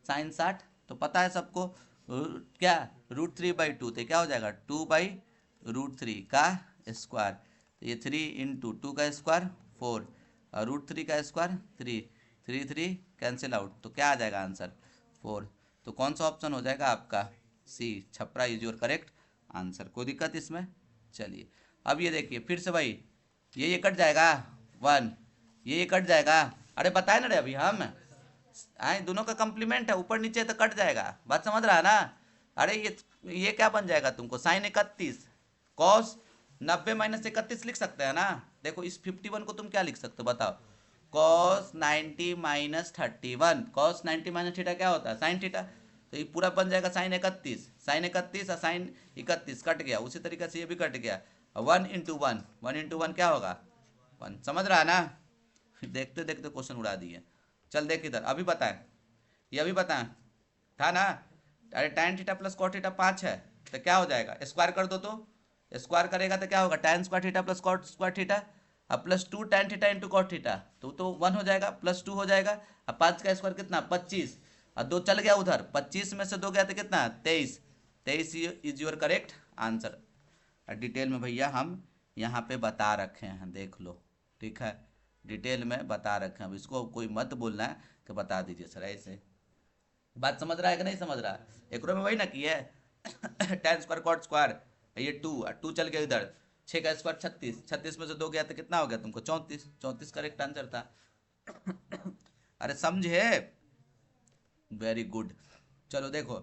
साइन 60 तो पता है सबको, क्या, √3/2। तो क्या हो जाएगा, 2/√3 का स्क्वायर। तो ये 3 × 2 का स्क्वायर 4 और √3 का स्क्वायर 3, 3 3 कैंसिल आउट, तो क्या आ जाएगा आंसर, 4। तो कौन सा ऑप्शन हो जाएगा आपका, C, Chhapra is your correct answer. कोई दिक्कत इसमें? चलिए, अब ये देखिए फिर से भाई, ये कट जाएगा 1, ये कट जाएगा। अरे बताए ना रे अभी हम, आए दोनों का कंप्लीमेंट है, ऊपर नीचे तो कट जाएगा। बात समझ रहा है ना? अरे ये क्या बन जाएगा तुमको, साइन 31 कॉस 90 माइनस 31 लिख सकते हैं ना। देखो इस 51 को तुम क्या लिख सकते हो बताओ, cos 90 minus 31, cos 90 minus theta क्या होता है, साइन थीटा। तो ये पूरा बन जाएगा साइन 31, साइन 31 और साइन 31 कट गया। उसी तरीके से ये भी कट गया, 1 × 1, 1 × 1 क्या होगा, 1। समझ रहा है ना? देखते देखते क्वेश्चन उड़ा दिए। चल देख इधर, अभी बताएं, ये अभी बताएं था ना। अरे tan theta plus cot theta 5 है, तो क्या हो जाएगा, स्क्वायर कर दो। तो स्क्वायर करेगा तो क्या होगा, tan square theta plus cot square theta, अब +2 tan theta into cot theta, तो 1 हो जाएगा, +2 हो जाएगा। अब 5 का स्क्वायर कितना, 25, और 2 चल गया उधर, 25 में से 2 गया तो कितना, 23। 23 is your correct answer. Detail में भैया हम यहाँ पे बता रखे हैं, देख लो। ठीक है, डिटेल में बता रखे हैं। अब इसको कोई मत बोलना है कि बता दीजिए सर ऐसे। बात समझ रहा है कि नहीं समझ रहा? एक में वही ना की है tan स्क्वायर cot स्क्वायर, ये 2 और 2 चल गया इधर, 6 का स्क्वायर 36, 36 में से 2 गया तो कितना हो गया तुमको, 34, 34 करेक्ट आंसर था। अरे समझे, वेरी गुड। चलो देखो,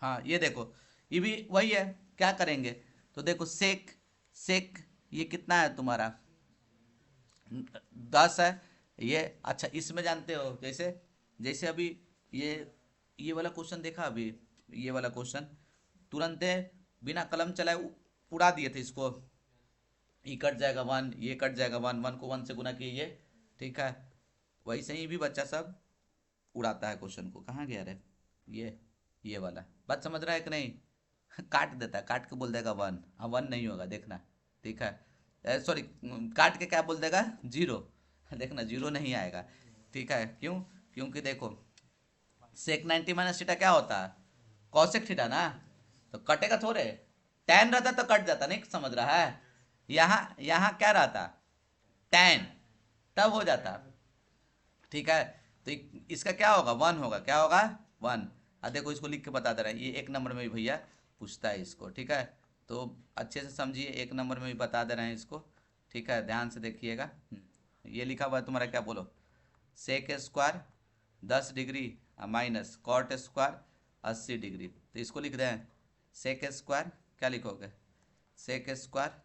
हाँ ये देखो, ये भी वही है, क्या करेंगे। तो देखो सेक, सेक ये कितना है तुम्हारा, 10 है ये। अच्छा इसमें जानते हो, जैसे जैसे अभी ये वाला क्वेश्चन देखा, अभी ये वाला क्वेश्चन तुरंत बिना कलम चलाए उड़ा दिए थे इसको, ई कट जाएगा वन, ये कट जाएगा वन, वन को वन से गुना किए ये, ठीक है। वैसे ही भी बच्चा सब उड़ाता है क्वेश्चन को। कहाँ गया रे ये वाला बात समझ रहा है कि नहीं? काट देता है, काट के बोल देगा वन, हाँ वन नहीं होगा देखना, ठीक है। सॉरी, काट के क्या बोल देगा? जीरो। देखना जीरो नहीं आएगा, ठीक है। क्यों? क्योंकि देखो सेक 90 माइनस थीटा क्या होता है? कॉसेक थीटा ना, तो कटेगा थोड़े। टैन रहता तो कट जाता, नहीं समझ रहा है? यहाँ यहाँ क्या रहता? टैन, तब हो जाता, ठीक है। तो इसका क्या होगा? वन होगा, क्या होगा? वन। देखो इसको लिख के बता दे रहा है, ये एक नंबर में भी भैया पूछता है इसको, ठीक है। तो अच्छे से समझिए, एक नंबर में भी बता दे रहे हैं इसको, ठीक है, ध्यान से देखिएगा। ये लिखा हुआ है तुम्हारा, क्या बोलो? Sec square 10 degree minus cot square 80 degree. तो इसको लिख रहे हैं सेक स्क्वायर, क्या लिखोगे? Sec square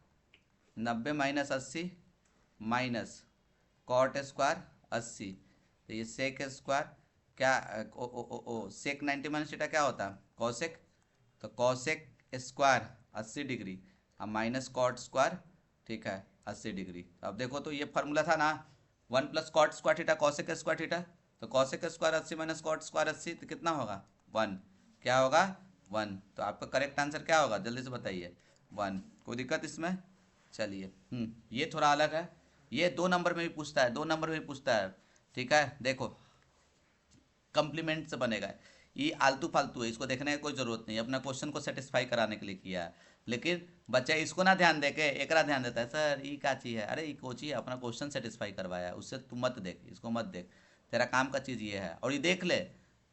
90 minus 80 minus cot square 80। तो ये सेक स्क्वायर क्या, ओ सेक 90 माइनस थीटा क्या होता है? कॉसेक। तो कॉसेक स्क्वायर 80 डिग्री अब माइनस कॉट स्क्वायर, ठीक है, 80 डिग्री। अब देखो तो ये फार्मूला था ना, one plus cot square theta cosec square theta. तो cosec square 80 minus cot square 80, तो कितना होगा? वन। क्या होगा? वन। तो आपका करेक्ट आंसर क्या होगा? जल्दी से बताइए। वन। कोई दिक्कत इसमें? चलिए, ये थोड़ा अलग है, ये 2 नंबर में भी पूछता है, 2 नंबर में भी पूछता है, ठीक है। देखो कंप्लीमेंट से बनेगा, ये आलतू फालतू है, इसको देखने की कोई जरूरत नहीं, अपना क्वेश्चन को सेटिस्फाई कराने के लिए किया है। लेकिन बच्चा इसको ना ध्यान दे के एकरा ध्यान देता है, सर ये क्या चीज़ है? अरे ये कोची है, अपना क्वेश्चन सेटिस्फाई करवाया है, उससे तू मत देख, इसको मत देख, तेरा काम का चीज़ ये है। और ये देख ले,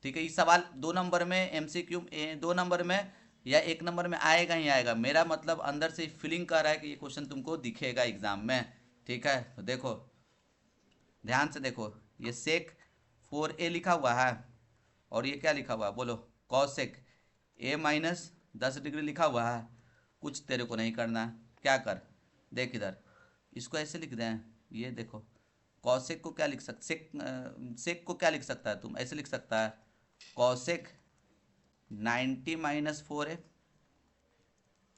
ठीक है, ये सवाल 2 नंबर में MCQ 2 नंबर में या 1 नंबर में आएगा ही आएगा। मेरा मतलब अंदर से फीलिंग कर रहा है कि ये क्वेश्चन तुमको दिखेगा एग्जाम में, ठीक है। तो देखो ध्यान से देखो, ये सेक 4a लिखा हुआ है, और ये क्या लिखा हुआ है बोलो? कॉसेक a माइनस 10 डिग्री लिखा हुआ है। कुछ तेरे को नहीं करना है, क्या कर, देख इधर, इसको ऐसे लिख दें। ये देखो कॉसेक को क्या लिख सेक को क्या लिख सकता है तुम? ऐसे लिख सकता है कॉसेक 90 माइनस 4a,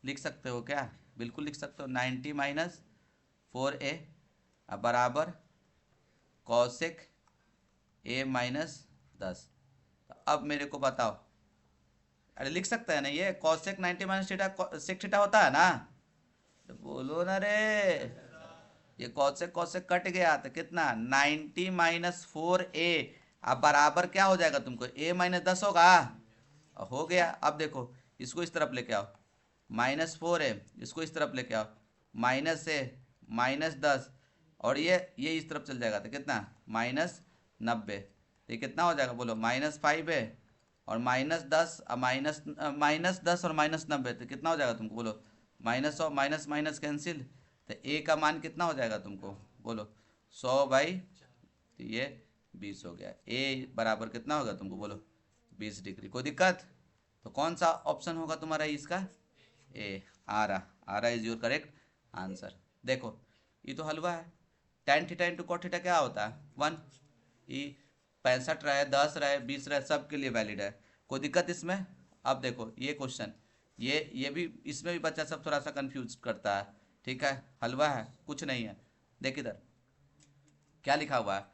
लिख सकते हो क्या? बिल्कुल लिख सकते हो, 90 माइनस 4a बराबर कॉसेक a माइनस 10। अब मेरे को बताओ, अरे लिख सकते हैं ना, ये cosec 90 minus theta sec theta होता है ना? तो बोलो ना रे, ये कॉसेक कॉसेक कट गया तो कितना? 90 माइनस 4a अब बराबर क्या हो जाएगा तुमको? a माइनस 10 होगा, हो गया। अब देखो इसको इस तरफ लेके आओ, -4a, इसको इस तरफ लेके आओ, -a माइनस 10, और ये इस तरफ चल जाएगा तो कितना? -90। तो ये कितना हो जाएगा बोलो? -5a और -10 -10 और -90, तो कितना हो जाएगा तुमको बोलो? -100, माइनस माइनस कैंसिल, तो a का मान कितना हो जाएगा तुमको बोलो? 100/, तो ये 20 हो गया। a बराबर कितना होगा तुमको बोलो? 20 डिग्री। कोई दिक्कत? तो कौन सा ऑप्शन होगा तुम्हारा इसका? ए, आरा इज योर करेक्ट आंसर। देखो ये तो हलवा है, tan theta into cot theta क्या होता है? 1। ये 65 रहे, 10 रहे, 20 रहे, सब के लिए वैलिड है, कोई दिक्कत इसमें? अब देखो ये क्वेश्चन, ये भी, इसमें भी बच्चा सब थोड़ा सा कंफ्यूज करता है, ठीक है। हलवा है, कुछ नहीं है। देख इधर क्या लिखा हुआ है?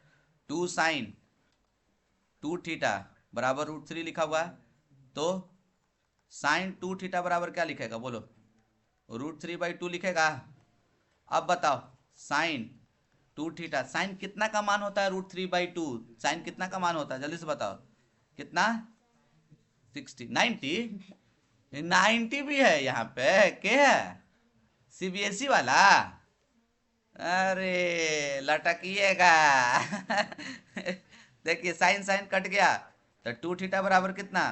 2 साइन 2 थीटा बराबर √3 लिखा हुआ है, तो साइन 2 थीटा बराबर क्या लिखेगा बोलो? √3/2 लिखेगा। अब बताओ साइन 2 थीटा, साइन कितना का मान होता है? √3/2 साइन कितना का मान होता है? जल्दी से बताओ कितना? 60, 90 भी है यहाँ पे, क्या है? CBSE वाला? अरे लटकिएगा। देखिए साइन साइन कट गया, तो 2 थीटा बराबर कितना?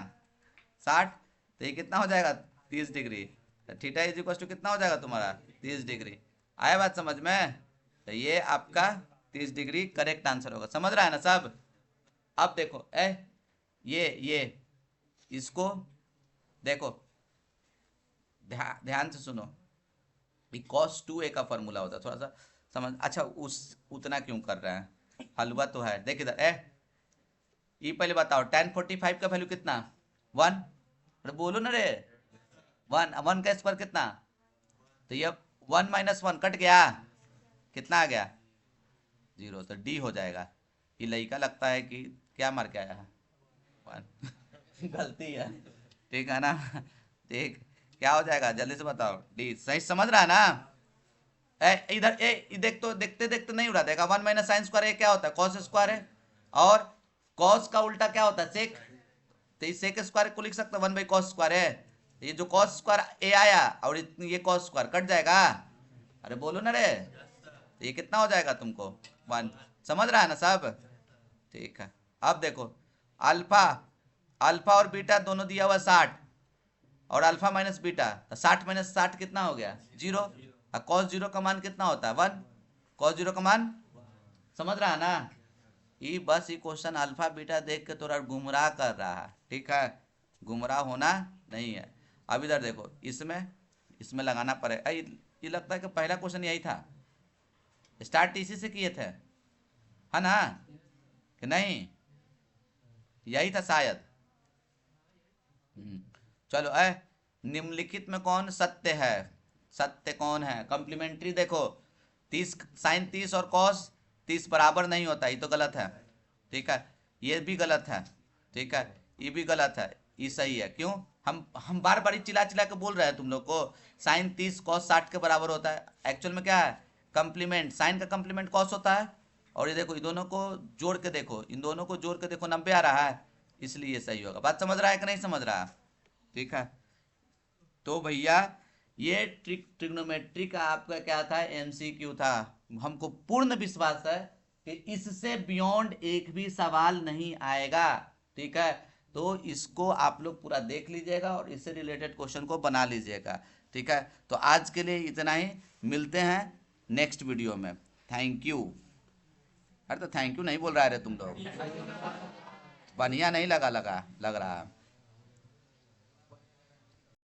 60। तो ये कितना हो जाएगा? 30 डिग्री। तो थीटा इज इक्वल टू कितना हो जाएगा तुम्हारा? 30 डिग्री। आया बात समझ में? तो ये आपका 30 डिग्री करेक्ट आंसर होगा। समझ रहा है ना सब? अब देखो ये इसको देखो, ध्यान से सुनो, cos 2a का फॉर्मूला होता है, थोड़ा सा समझ। अच्छा उतना क्यों कर रहे हैं? हलवा तो है। देख इधर ये पहले बताओ tan 45 का वैल्यू कितना? 1। अरे बोलो ना रे, 1 का स्क्वायर कितना? तो ये 1 - 1 कट गया, कितना आ गया 0, तो डी हो जाएगा। ये लड़का लगता है कि क्या मार के आया है 1 गलती है, ठीक है ना। देख क्या हो जाएगा जल्दी से बताओ, डी सही समझ रहा है ना। इधर देख, तो देखते देखते नहीं उड़ा देगा। 1 - sin स्क्वायर क्या होता है कॉस स्क्वायर है, और कॉस का उल्टा क्या होता है सेक, तो इस सेक स्क्वायर को लिख सकते 1/cos स्क्वायर है। तो ये जो कॉस स्क्वायर ए आया और ये कॉस स्क्वायर कट जाएगा, अरे बोलो ना रे, तो ये कितना हो जाएगा तुमको 1, समझ रहा है ना सब, ठीक है। अब देखो अल्फा, अल्फा और बीटा दोनों दिया हुआ 60, और अल्फा माइनस बीटा, 60 - 60 कितना हो गया 0, और कॉस 0 का मान कितना होता है 1, कॉस 0 का मान, समझ रहा है ना। ये बस ये क्वेश्चन अल्फा बीटा देख के थोड़ा गुमराह कर रहा है, ठीक है, गुमराह होना नहीं है। अब इधर देखो, इसमें लगाना पड़ेगा। ये लगता है कि पहला क्वेश्चन यही था, स्टार्ट इसी से किए थे, है ना कि नहीं, यही था शायद। चलो निम्नलिखित में कौन सत्य है, सत्य कौन है, कॉम्प्लीमेंट्री देखो, 30 साइन 30 और कॉस 30 बराबर नहीं होता, ये तो गलत है, ठीक है, ये भी गलत है, ठीक है, ये भी गलत है, ये सही है। क्यों, हम बार बार चिल्ला चिल्ला के बोल रहे हैं तुम लोग को, साइन 30 कॉस 60 के बराबर होता है, एक्चुअल में क्या है कम्प्लीमेंट, साइन का कम्प्लीमेंट कॉस होता है। और ये देखो, इन दोनों को जोड़ के देखो, इन दोनों को जोड़ के देखो 90 आ रहा है, इसलिए सही होगा। बात समझ रहा है कि नहीं समझ रहा, ठीक है। तो भैया ये ट्रिग्नोमेट्री का आपका क्या था, एमसीक्यू था। हमको पूर्ण विश्वास है कि इससे बियॉन्ड एक भी सवाल नहीं आएगा, ठीक है। तो इसको आप लोग पूरा देख लीजिएगा और इससे रिलेटेड क्वेश्चन को बना लीजिएगा, ठीक है। तो आज के लिए इतना ही, मिलते हैं नेक्स्ट वीडियो में। Thank you. अरे तो थैंक यू नहीं बोल रहा है रे तुम लोग, बढ़िया नहीं लग रहा है।